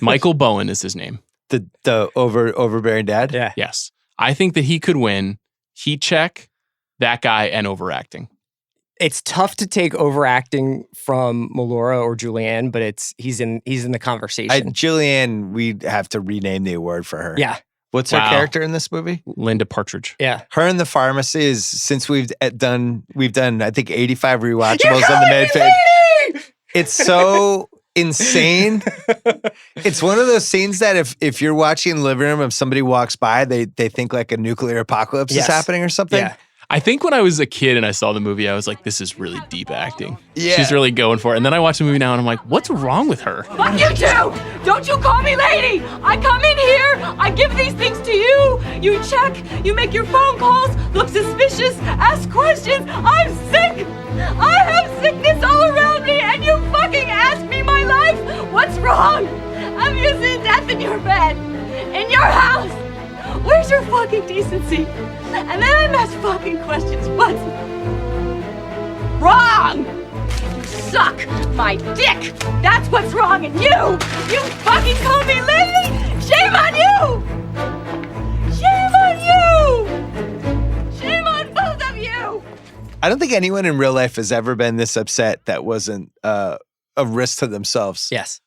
Michael Bowen is his name. The overbearing dad? Yeah. Yes. I think that he could win heat check, that guy, and overacting. It's tough to take overacting from Melora or Julianne, but he's in the conversation. Julianne, we'd have to rename the award for her. Yeah. What's her character in this movie? Linda Partridge. Yeah. Her in the pharmacy is, since we've done I think 85 rewatchables on the MedFit. It's so insane. It's one of those scenes that if you're watching in the living room, if somebody walks by, they think like a nuclear apocalypse is happening or something. Yeah. I think when I was a kid and I saw the movie, I was like, this is really deep acting. Yeah. She's really going for it. And then I watched the movie now and I'm like, what's wrong with her? Fuck you too! Don't you call me lady! I come in here, I give these things to you, you check, you make your phone calls, look suspicious, ask questions. I'm sick! I have sickness all around me and you fucking ask me my life? What's wrong? Have you seen death in your bed? In your house? Where's your fucking decency? And then I'm asked fucking questions. What's wrong? You suck my dick. That's what's wrong. And you fucking call me lady? Shame on you! Shame on you! Shame on both of you! I don't think anyone in real life has ever been this upset that wasn't a risk to themselves. Yes.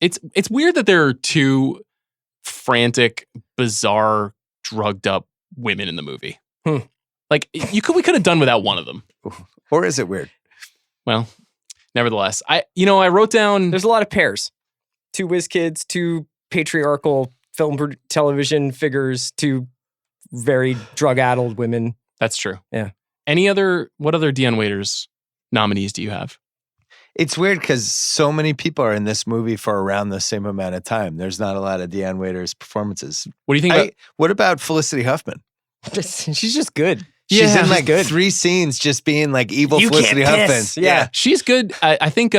It's weird that there are 2 frantic, bizarre, drugged up women in the movie. Like we could have done without one of them. Or is it weird? Well, nevertheless, I wrote down. There's a lot of pairs. 2 whiz kids, 2 patriarchal film television figures, 2 very drug-addled women. That's true. Yeah. What other Dion Waiters nominees do you have? It's weird because so many people are in this movie for around the same amount of time. There's not a lot of Dion Waiters performances. What do you think what about Felicity Huffman? She's just good. She's in like good. 3 scenes just being like evil You Felicity can't Huffman. piss. Yeah. She's good. I think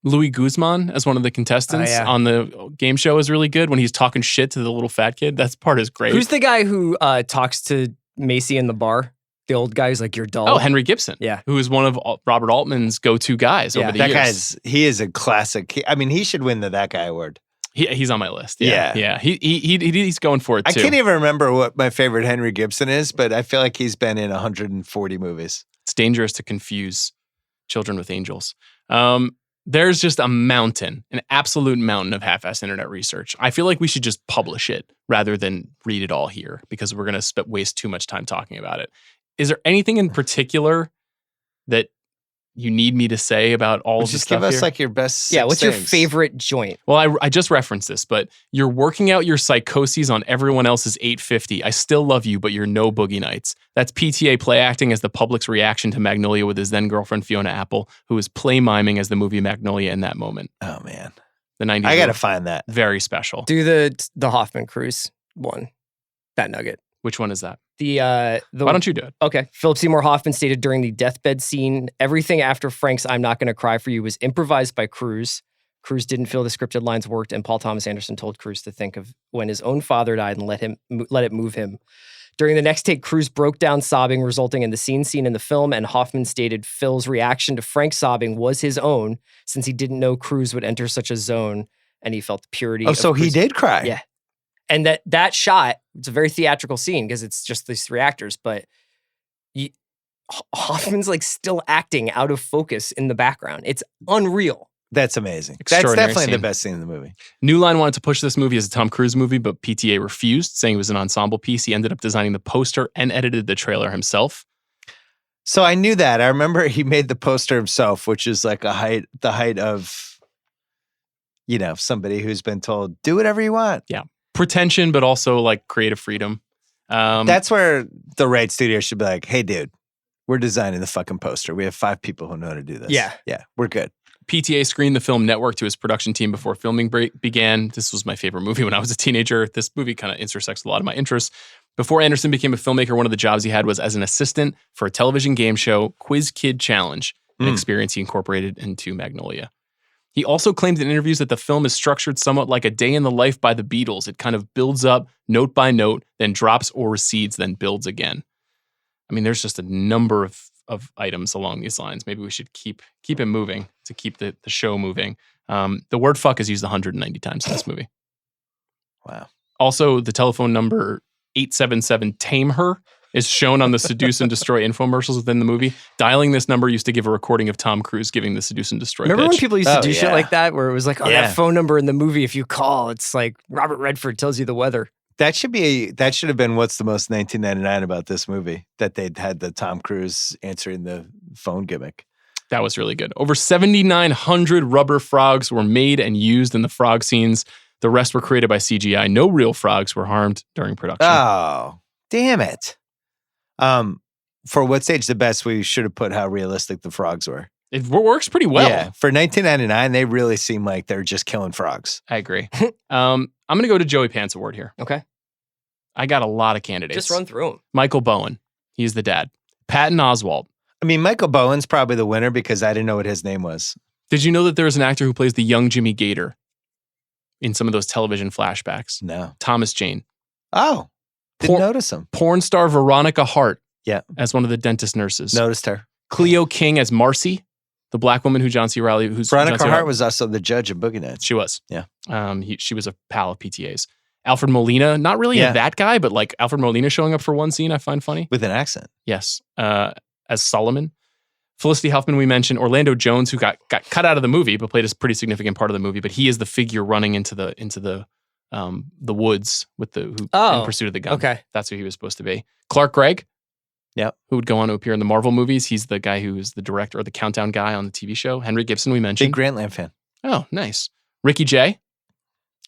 Louis Guzman as one of the contestants on the game show is really good when he's talking shit to the little fat kid. That part is great. Who's the guy who talks to Macy in the bar? The old guy who's like, you're dull. Oh, Henry Gibson. Yeah. Who is one of Robert Altman's go-to guys over the years. He is a classic. He should win the That Guy award. He's on my list. Yeah. He's going for it too. I can't even remember what my favorite Henry Gibson is, but I feel like he's been in 140 movies. It's dangerous to confuse children with angels. There's just a mountain, an absolute mountain of half-assed internet research. I feel like we should just publish it rather than read it all here because we're going to waste too much time talking about it. Is there anything in particular that you need me to say about all of this Just stuff give us here? like your best. Yeah, what's your things. favorite joint? Well, I just referenced this, but you're working out your psychoses on everyone else's 850. I still love you, but you're no Boogie Nights. That's PTA play acting as the public's reaction to Magnolia with his then girlfriend Fiona Apple, who was play miming as the movie Magnolia in that moment. Oh man, the 90s. I gotta find that. Very special. Do the Hoffman Cruise one, that nugget. Which one is that? Why don't you do it? Okay. Philip Seymour Hoffman stated during the deathbed scene, everything after Frank's "I'm not going to cry for you" was improvised by Cruise. Cruise didn't feel the scripted lines worked, and Paul Thomas Anderson told Cruise to think of when his own father died and let it move him. During the next take, Cruise broke down sobbing, resulting in the scene in the film, and Hoffman stated Phil's reaction to Frank's sobbing was his own, since he didn't know Cruise would enter such a zone, and he felt the purity. Oh, so he did cry. Yeah. And that shot, it's a very theatrical scene because it's just these 3 actors, but Hoffman's like still acting out of focus in the background. It's unreal. That's amazing. That's definitely the best scene in the movie. New Line wanted to push this movie as a Tom Cruise movie, but PTA refused, saying it was an ensemble piece. He ended up designing the poster and edited the trailer himself. So I knew that. I remember he made the poster himself, which is like the height of, somebody who's been told, do whatever you want. Yeah. Pretension, but also like creative freedom. That's where the right studio should be like, hey, dude, we're designing the fucking poster. We have 5 people who know how to do this. Yeah. Yeah, we're good. PTA screened the film Network to his production team before filming began. This was my favorite movie when I was a teenager. This movie kind of intersects a lot of my interests. Before Anderson became a filmmaker, one of the jobs he had was as an assistant for a television game show, Quiz Kid Challenge, an experience he incorporated into Magnolia. He also claimed in interviews that the film is structured somewhat like a day in the life by the Beatles. It kind of builds up note by note, then drops or recedes, then builds again. I mean, there's just a number of items along these lines. Maybe we should keep it moving to keep the show moving. The word fuck is used 190 times in this movie. Wow. Also, the telephone number 877 Tame Her is shown on the Seduce and Destroy infomercials within the movie. Dialing this number used to give a recording of Tom Cruise giving the Seduce and Destroy Remember pitch. when people used to do shit like that, where it was like, Yeah. that phone number in the movie, if you call, it's like Robert Redford tells you the weather. That should have been what's the most 1999 about this movie, that they'd had the Tom Cruise answering the phone gimmick. That was really good. Over 7,900 rubber frogs were made and used in the frog scenes. The rest were created by CGI. No real frogs were harmed during production. Oh, damn it. For what stage the best, we should have put how realistic the frogs were. It works pretty well. Yeah. For 1999, they really seem like they're just killing frogs. I agree. I'm going to go to Joey Pants Award here. Okay. I got a lot of candidates. Just run through them. Michael Bowen. He's the dad. Patton Oswalt. I mean, Michael Bowen's probably the winner because I didn't know what his name was. Did you know that there is an actor who plays the young Jimmy Gator in some of those television flashbacks? No. Thomas Jane. Oh, didn't notice him. Porn star Veronica Hart. Yeah. As one of the dentist nurses. Noticed her. Cleo King as Marcy, the black woman who John C. Reilly, Veronica Hart was also the judge of Boogie Nights. She was. Yeah. She was a pal of PTA's. Alfred Molina, not really that guy, but like Alfred Molina showing up for one scene, I find funny. With an accent. Yes. As Solomon. Felicity Huffman, we mentioned. Orlando Jones, who got cut out of the movie, but played a pretty significant part of the movie. But he is the figure running into the woods with in pursuit of the gun. Okay. That's who he was supposed to be. Clark Gregg. Yep. Who would go on to appear in the Marvel movies. He's the guy who is the director or the countdown guy on the TV show. Henry Gibson, we mentioned. Big Grantland fan. Oh, nice. Ricky Jay.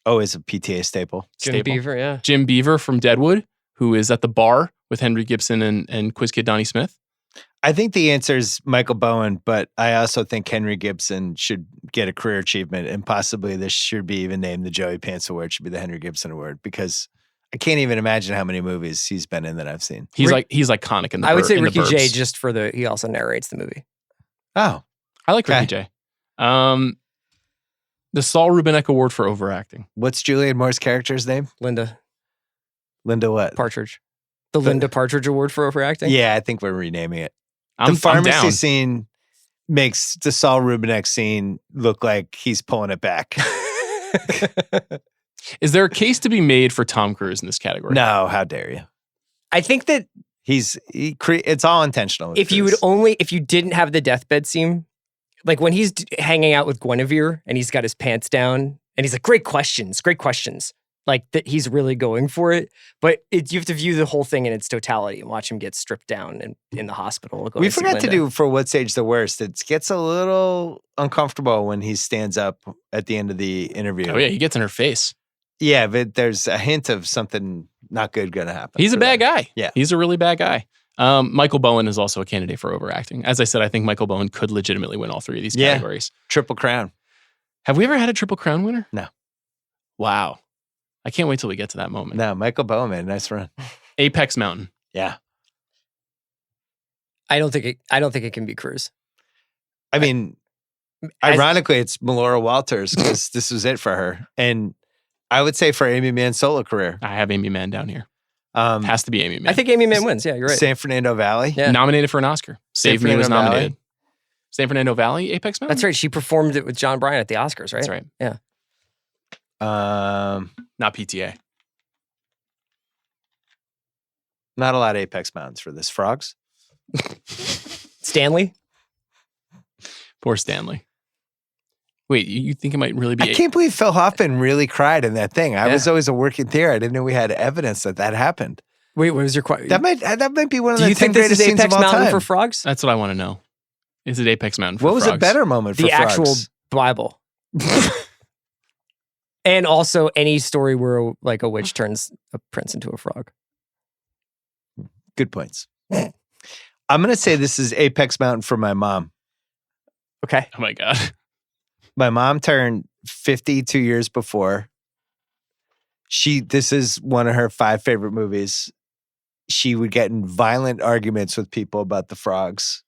Oh, is a PTA staple. Jim Beaver, yeah. Jim Beaver from Deadwood, who is at the bar with Henry Gibson and Quiz Kid Donnie Smith. I think the answer is Michael Bowen, but I also think Henry Gibson should get a career achievement, and possibly this should be even named the Joey Pants Award, should be the Henry Gibson Award, because I can't even imagine how many movies he's been in that I've seen. He's iconic in the I would say in the Ricky Jay Burbs. just he also narrates the movie. Oh, I like Ricky Jay. The Saul Rubinek Award for overacting. What's Julianne Moore's character's name? Linda what? Partridge. The Linda Partridge Award for overacting? Yeah, I think we're renaming it. I'm The pharmacy down. scene makes the Saul Rubinek scene look like he's pulling it back. Is there a case to be made for Tom Cruise in this category? No, how dare you? I think that it's all intentional. if you didn't have the deathbed scene, like when he's hanging out with Guinevere and he's got his pants down and he's like, great questions. Like that he's really going for it. But you have to view the whole thing in its totality and watch him get stripped down in the hospital. We forgot to do for What Stage the Worst. It gets a little uncomfortable when he stands up at the end of the interview. Oh yeah, he gets in her face. Yeah, but there's a hint of something not good going to happen. He's a bad guy. Yeah. He's a really bad guy. Michael Bowen is also a candidate for overacting. As I said, I think Michael Bowen could legitimately win all three of these categories. Triple Crown. Have we ever had a Triple Crown winner? No. Wow. I can't wait till we get to that moment. No, Michael Bowen, man, nice run. Apex Mountain. Yeah. I don't think it can be Cruise. I mean, ironically, it's Melora Walters because this was it for her. And I would say for Amy Mann's solo career. I have Amy Mann down here. Has to be Amy Mann. I think Amy Mann wins. Yeah, you're right. San Fernando Valley. Yeah. Nominated for an Oscar. Save Me was Fernando Valley. nominated. San Fernando Valley, Apex Mountain? That's right. She performed it with John Bryan at the Oscars, right? That's right. Yeah. Not PTA. Not a lot of Apex Mountains for this. Frogs? Stanley? Poor Stanley. Wait, you think it might really be? I can't believe Phil Hoffman really cried in that thing. I was always a working theory. I didn't know we had evidence that happened. Wait, what was your question? That might be one of Do the you 10 think this greatest is scenes Apex of all Mountain time. for Frogs? That's what I want to know. Is it Apex Mountain for What was Frogs? a better moment for The Frogs? actual Bible. And also any story where like a witch turns a prince into a frog. Good points. I'm going to say this is Apex Mountain for my mom. Okay. Oh my God. My mom turned 50 2 years before. This is one of her 5 favorite movies. She would get in violent arguments with people about the frogs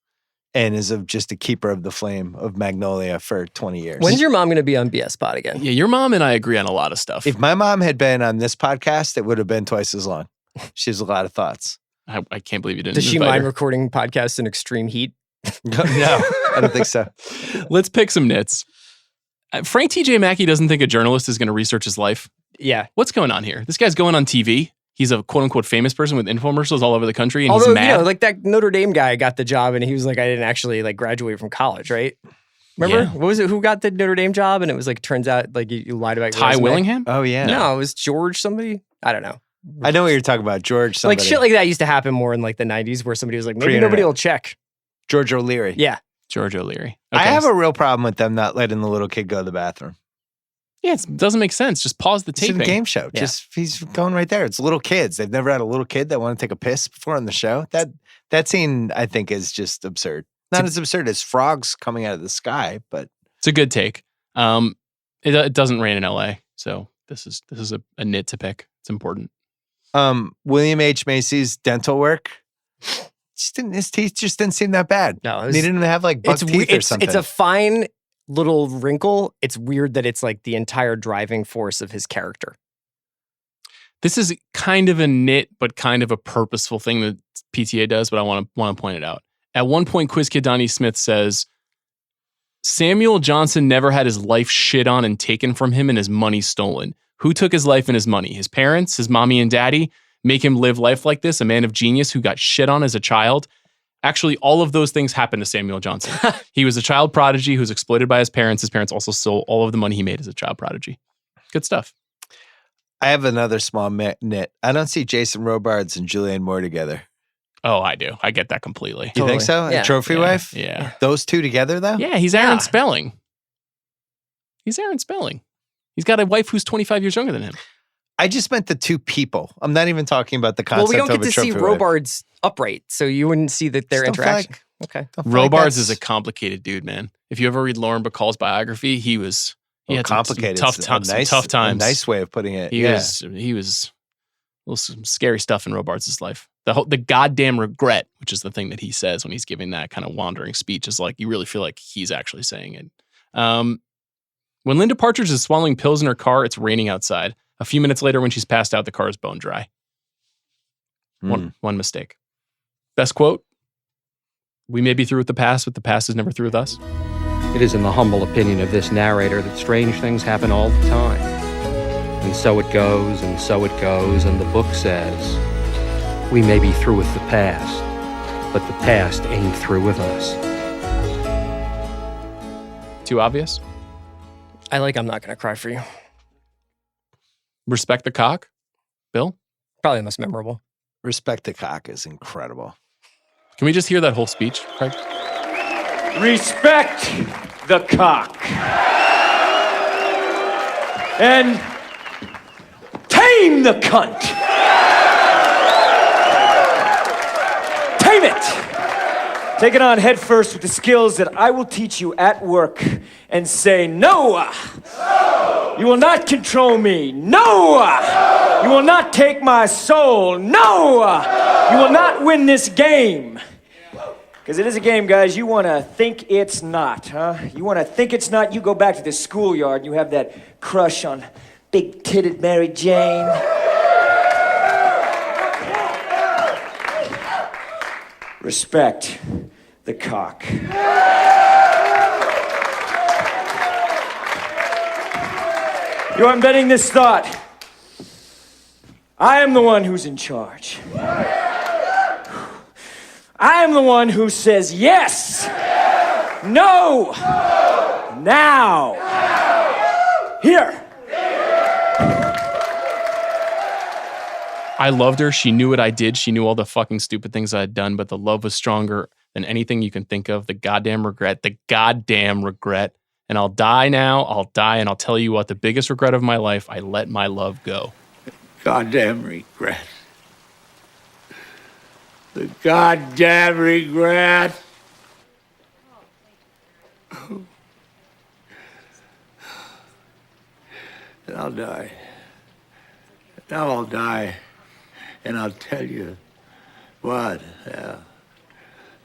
and is just a keeper of the flame of Magnolia for 20 years. When's your mom going to be on BS Pod again? Yeah, your mom and I agree on a lot of stuff. If my mom had been on this podcast, it would have been twice as long. She has a lot of thoughts. I can't believe you didn't. Does she invite mind her. recording podcasts in extreme heat? No, I don't think so. Let's pick some nits. Frank T.J. Mackey doesn't think a journalist is going to research his life. Yeah. What's going on here? This guy's going on TV. He's a quote unquote famous person with infomercials all over the country, and Although, he's mad. like that Notre Dame guy got the job and he was like, I didn't actually like graduate from college, right? Remember? Yeah. What was it? Who got the Notre Dame job? And it was like, turns out like you lied about your Ty resume. Willingham? Oh, yeah. No, it was George somebody. I don't know. I know what you're talking about. George somebody. Like shit like that used to happen more in like the 90s where somebody was like, maybe Pre-internet. nobody will check. George O'Leary. Yeah. George O'Leary. I have a real problem with them not letting the little kid go to the bathroom. Yeah, it doesn't make sense. Just pause the It's taping. a game show. Yeah. Just he's going right there. It's little kids. They've never had a little kid that want to take a piss before on the show. That scene, I think, is just absurd. Not as absurd as frogs coming out of the sky, but It's a good take. It doesn't rain in LA, so this is a nit to pick. It's important. William H. Macy's dental work. His teeth just didn't seem that bad. No, he didn't have like buck teeth or something. It's a fine little wrinkle. It's weird that it's like the entire driving force of his character. This is kind of a nit, but kind of a purposeful thing that PTA does, but I want to point it out. At one point, Quiz Kid Donnie Smith says, Samuel Johnson never had his life shit on and taken from him and his money stolen. Who took his life and his money? His parents, his mommy and daddy? Make him live life like this? A man of genius who got shit on as a child? Actually, all of those things happened to Samuel Johnson. He was a child prodigy who was exploited by his parents. His parents also stole all of the money he made as a child prodigy. Good stuff. I have another small nit. I don't see Jason Robards and Julianne Moore together. Oh, I do. I get that completely. You think so? Yeah. A trophy Yeah. wife? Yeah. Those two together, though? Yeah, he's Aaron Spelling. He's Aaron Spelling. He's got a wife who's 25 years younger than him. I just meant the two people. I'm not even talking about the concept Well, we don't of get a to see trophy wife. Robards upright, so you wouldn't see that their Just don't feel interaction. Okay. Don't feel like Robards that's- is a complicated dude, man. If you ever read Lauren Bacall's biography, he had some complicated. tough It's times. A nice way of putting it. He was some scary stuff in Robards' life. The goddamn regret, which is the thing that he says when he's giving that kind of wandering speech, is like you really feel like he's actually saying it. When Linda Partridge is swallowing pills in her car, it's raining outside. A few minutes later, when she's passed out, the car is bone dry. One mistake. Best quote: "We may be through with the past, but the past is never through with us." It is in the humble opinion of this narrator that strange things happen all the time. And so it goes, and so it goes, and the book says, we may be through with the past, but the past ain't through with us. Too obvious? I'm not gonna cry for you. Respect the cock? Bill? Probably the most memorable. Respect the cock is incredible. Can we just hear that whole speech, Craig? Respect the cock. And tame the cunt. Tame it. Take it on head first with the skills that I will teach you at work and say, no. You will not control me. No. You will not take my soul. No. You will not win this game. Because it is a game, guys. You want to think it's not, huh? You want to think it's not, you go back to the schoolyard and you have that crush on big-titted Mary Jane. Respect the cock. You are embedding this thought. I am the one who's in charge. I am the one who says yes, no, now, here. I loved her. She knew what I did. She knew all the fucking stupid things I had done, but the love was stronger than anything you can think of. The goddamn regret. And I'll die now. I'll die, and I'll tell you what, the biggest regret of my life, I let my love go. Goddamn regret. The goddamn regret. And I'll die. Now I'll die. And I'll tell you what,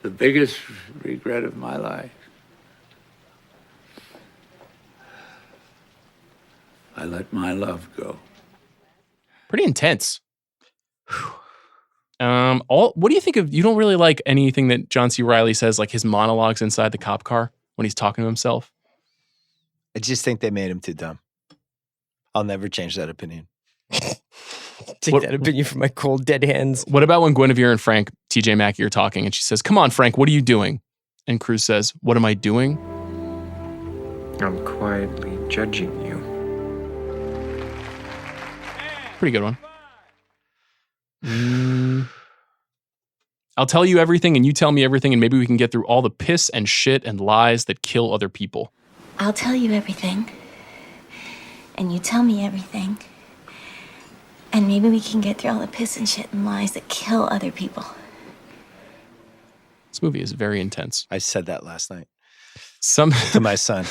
the biggest regret of my life. I let my love go. Pretty intense. What do you think of? You don't really like anything that John C. Reilly says, like his monologues inside the cop car when he's talking to himself. I just think they made him too dumb. I'll never change that opinion. Take that opinion from my cold, dead hands. What about when Guinevere and Frank, TJ Mackey, are talking and she says, "Come on, Frank, what are you doing?" And Cruz says, "What am I doing?" I'm quietly judging you. Pretty good one. I'll tell you everything and you tell me everything, and maybe we can get through all the piss and shit and lies that kill other people. I'll tell you everything, and you tell me everything, and maybe we can get through all the piss and shit and lies that kill other people. This movie is very intense. I said that last night. To my son.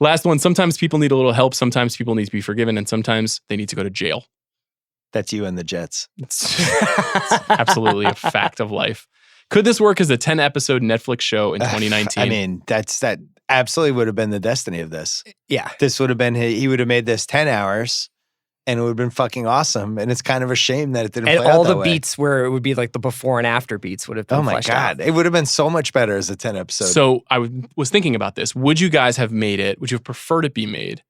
Last one. Sometimes people need a little help. Sometimes people need to be forgiven, and sometimes they need to go to jail. That's you and the Jets. It's absolutely a fact of life. Could this work as a 10-episode Netflix show in 2019? I mean, that absolutely would have been the destiny of this. Yeah. This would have been, he would have made this 10 hours and it would have been fucking awesome. And it's kind of a shame that it didn't play out all that the way. beats where it would be like the before and after beats would have been Oh my fleshed God. out. It would have been so much better as a 10 episode. So I was thinking about this. Would you guys have made it? Would you have preferred it be made?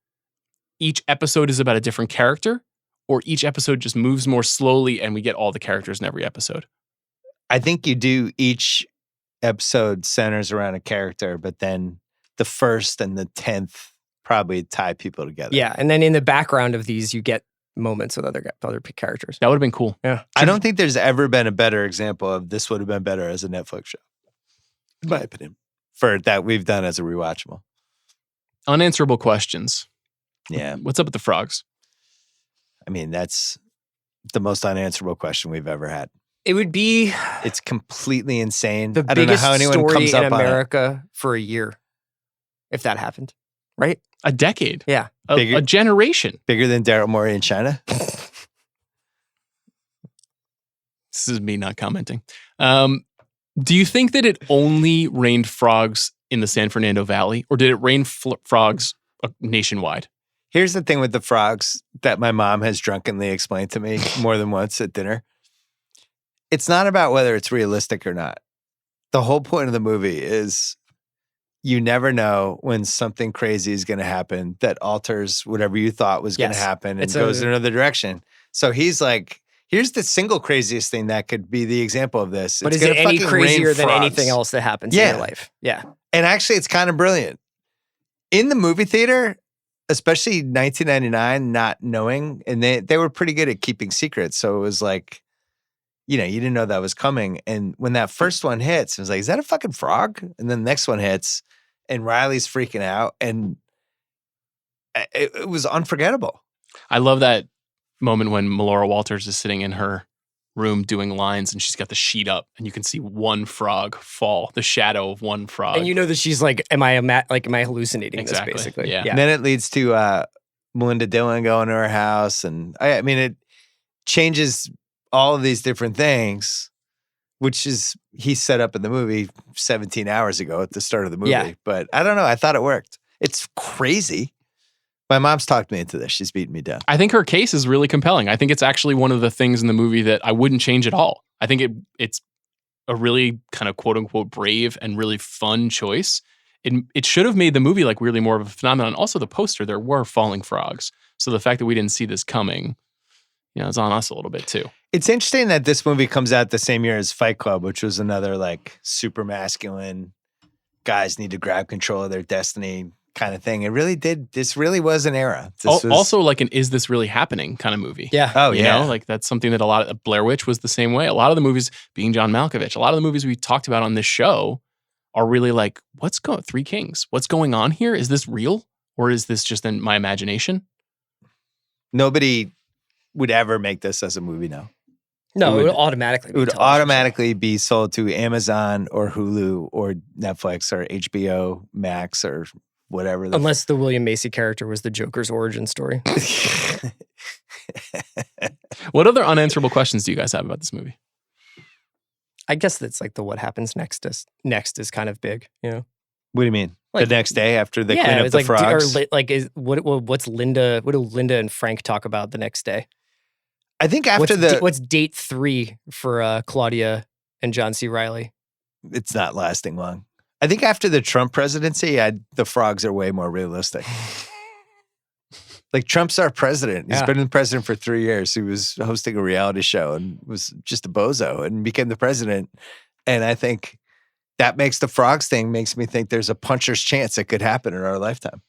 Each episode is about a different character, or each episode just moves more slowly and we get all the characters in every episode? I think you do each episode centers around a character, but then the first and the 10th probably tie people together. Yeah. And then in the background of these, you get moments with other characters. That would have been cool. Yeah. I don't think there's ever been a better example of this would have been better as a Netflix show, in my opinion, for that we've done as a rewatchable. Unanswerable questions. Yeah. What's up with the frogs? I mean, that's the most unanswerable question we've ever had. It would be It's completely insane. the I don't know biggest how anyone story comes in up on it. America for a year, if that happened, right? A decade. Yeah. a generation. Bigger than Daryl Morey in China? This is me not commenting. Do you think that it only rained frogs in the San Fernando Valley, or did it rain frogs nationwide? Here's the thing with the frogs that my mom has drunkenly explained to me more than once at dinner. It's not about whether it's realistic or not. The whole point of the movie is you never know when something crazy is going to happen that alters whatever you thought was going to happen and goes in another direction. So he's like, here's the single craziest thing that could be the example of this. But it's is it any fucking crazier rain than frogs. anything else that happens in your life? Yeah. And actually, it's kind of brilliant. In the movie theater, especially 1999, not knowing, and they were pretty good at keeping secrets. So it was like, you didn't know that was coming. And when that first one hits, it was like, is that a fucking frog? And then the next one hits, and Riley's freaking out. And it was unforgettable. I love that moment when Melora Walters is sitting in her room doing lines, and she's got the sheet up, and you can see one frog fall, the shadow of one frog. And you know that she's like, am I hallucinating this, basically? Yeah. And then it leads to Melinda Dillon going to her house. And I mean, it changes all of these different things, which is he set up in the movie 17 hours ago at the start of the movie. Yeah. But I don't know. I thought it worked. It's crazy. My mom's talked me into this. She's beaten me down. I think her case is really compelling. I think it's actually one of the things in the movie that I wouldn't change at all. I think it's a really kind of quote unquote brave and really fun choice. It should have made the movie like really more of a phenomenon. Also, the poster, there were falling frogs. So the fact that we didn't see this coming, it's on us a little bit too. It's interesting that this movie comes out the same year as Fight Club, which was another like super masculine, guys need to grab control of their destiny kind of thing. It really did. This really was an era. This was also like an "Is this really happening?" kind of movie. Yeah. Oh, you yeah. know, like that's something that a lot of Blair Witch was the same way. A lot of the movies, being John Malkovich, a lot of the movies we talked about on this show are really like, Three Kings? What's going on here? Is this real, or is this just in my imagination? Nobody would ever make this as a movie now. No, it would automatically. It would automatically be sold to Amazon or Hulu or Netflix or HBO Max or whatever. Unless the William Macy character was the Joker's origin story. What other unanswerable questions do you guys have about this movie? I guess that's like the what happens next is kind of big, What do you mean? Like, the next day after they clean up it's the like, frogs? What's Linda? What do Linda and Frank talk about the next day? I think after what's date 3 for Claudia and John C. Reilly? It's not lasting long. I think after the Trump presidency, the frogs are way more realistic. Like Trump's our president. He's been the president for 3 years. He was hosting a reality show and was just a bozo and became the president. And I think that makes the frogs thing makes me think there's a puncher's chance it could happen in our lifetime.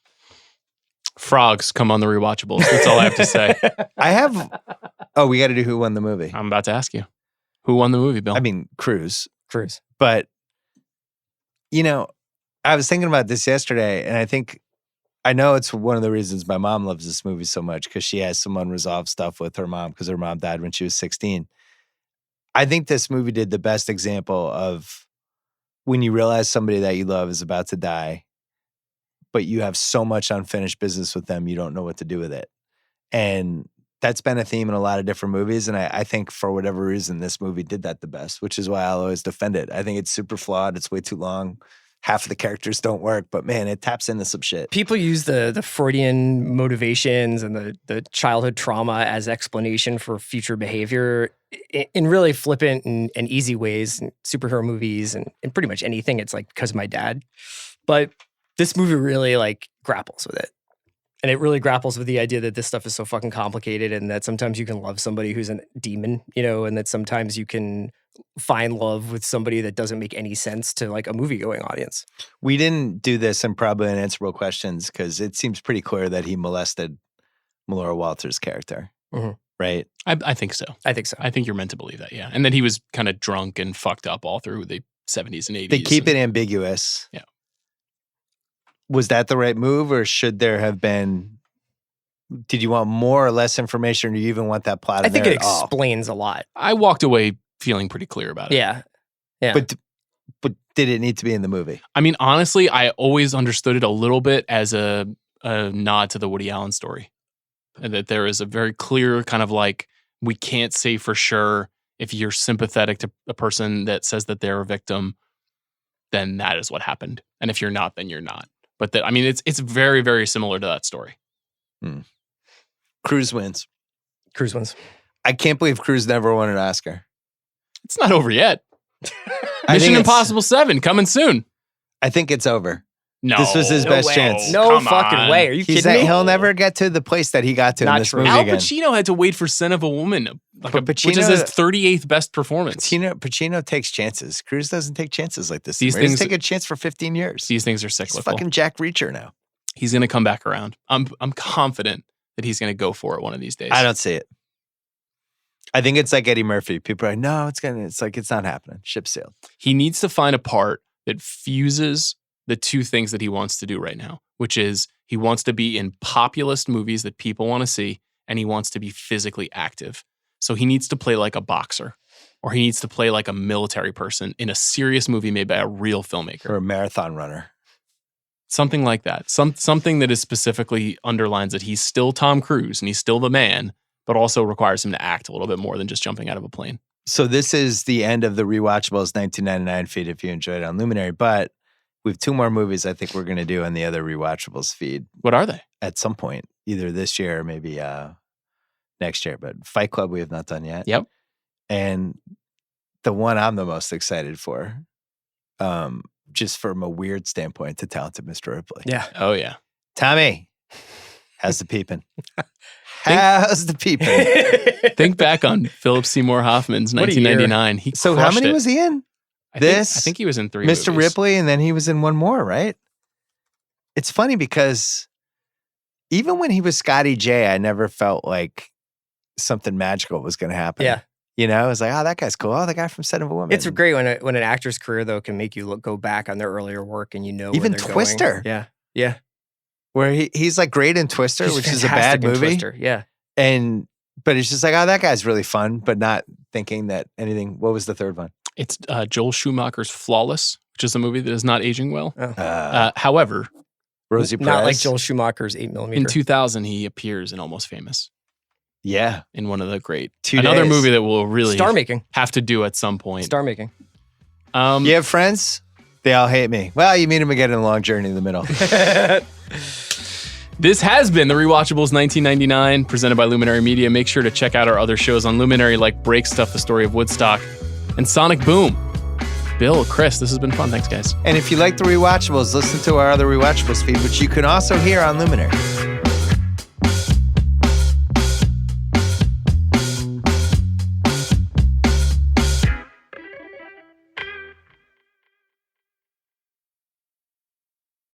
Frogs come on the rewatchables. That's all I have to say. We got to do Who Won the Movie. I'm about to ask you. Who won the movie, Bill? I mean, Cruise. But, I was thinking about this yesterday, and I know it's one of the reasons my mom loves this movie so much because she has some unresolved stuff with her mom because her mom died when she was 16. I think this movie did the best example of when you realize somebody that you love is about to die, but you have so much unfinished business with them, you don't know what to do with it. And that's been a theme in a lot of different movies. And I think for whatever reason, this movie did that the best, which is why I'll always defend it. I think it's super flawed. It's way too long. Half of the characters don't work, but man, it taps into some shit. people use the Freudian motivations and the childhood trauma as explanation for future behavior in really flippant and easy ways. In superhero movies and pretty much anything, it's like because of my dad. But this movie really like grapples with it. And it really grapples with the idea that this stuff is so fucking complicated and that sometimes you can love somebody who's a demon, and that sometimes you can find love with somebody that doesn't make any sense to like a movie-going audience. We didn't do this in probably unanswerable questions because it seems pretty clear that he molested Melora Walters' character, right? I think so. I think you're meant to believe that, yeah. And that he was kind of drunk and fucked up all through the 70s and 80s. They keep it ambiguous. Yeah. Was that the right move, or should there have been? Did you want more or less information, or do you even want that plot? I think it at all? explains a lot. I walked away feeling pretty clear about it. Yeah. But did it need to be in the movie? I mean, honestly, I always understood it a little bit as a a nod to the Woody Allen story. And that there is a very clear kind of like, we can't say for sure if you're sympathetic to a person that says that they're a victim, then that is what happened. And if you're not, then you're not. But I mean, it's very, very similar to that story. Cruise wins. Cruise wins. I can't believe Cruise never won an Oscar. It's not over yet. Mission Impossible 7 coming soon. I think it's over. No. This was his best chance. No fucking way. Are you kidding me? He'll never get to the place that he got to in this movie Al again. Pacino had to wait for Son of a Woman, which is his 38th best performance. Pacino takes chances. Cruise doesn't take chances like this. These He's things take a chance for 15 years. These things are He's cyclical. fucking Jack Reacher now. He's going to come back around. I'm confident that he's going to go for it one of these days. I don't see it. I think it's like Eddie Murphy. People are like, no, it's like, it's not happening. Ship sailed. He needs to find a part that fuses the two things that he wants to do right now, which is he wants to be in populist movies that people want to see, and he wants to be physically active. So he needs to play like a boxer, or he needs to play like a military person in a serious movie made by a real filmmaker. Or a marathon runner. Something like that. Something that is specifically underlines that he's still Tom Cruise and he's still the man, but also requires him to act a little bit more than just jumping out of a plane. So this is the end of the Rewatchables 1999 feed if you enjoyed it on Luminary, but we have 2 more movies I think we're going to do on the other Rewatchables feed. What are they? At some point, either this year or maybe next year. But Fight Club we have not done yet. Yep. And the one I'm the most excited for, just from a weird standpoint, to Talented Mr. Ripley. Yeah. Oh, yeah. Tommy, how's the peeping? How's the peeping? Think back on Philip Seymour Hoffman's What a year. 1999. So how many was he in? I think he was in 3 Mr. movies. Ripley, and then he was in one more, right? It's funny because even when he was Scotty J, I never felt like something magical was going to happen. Yeah. You know, I was like, oh, that guy's cool. Oh, the guy from Son of a Woman. It's great when an actor's career, though, can make you go back on their earlier work and you know Even where they're Twister. Going. Yeah. Yeah. Where he's like great in Twister, He's which is a fantastic bad in movie. Twister, yeah. But it's just like, oh, that guy's really fun, but not thinking that anything. What was the third one? It's Joel Schumacher's Flawless, which is a movie that is not aging well. Oh. However, Rosie Perez. Not like Joel Schumacher's 8mm. in 2000, he appears in Almost Famous. Yeah. In one of the great. 2 Another days. movie that we'll really Star making. have to do at some point. Star making. You have friends? They all hate me. Well, you meet them again in a long journey in the middle. This has been the Rewatchables 1999, presented by Luminary Media. Make sure to check out our other shows on Luminary, like Break Stuff, The Story of Woodstock, and Sonic Boom. Bill, Chris, this has been fun. Thanks, guys. And if you like the Rewatchables, listen to our other Rewatchables feed, which you can also hear on Luminary.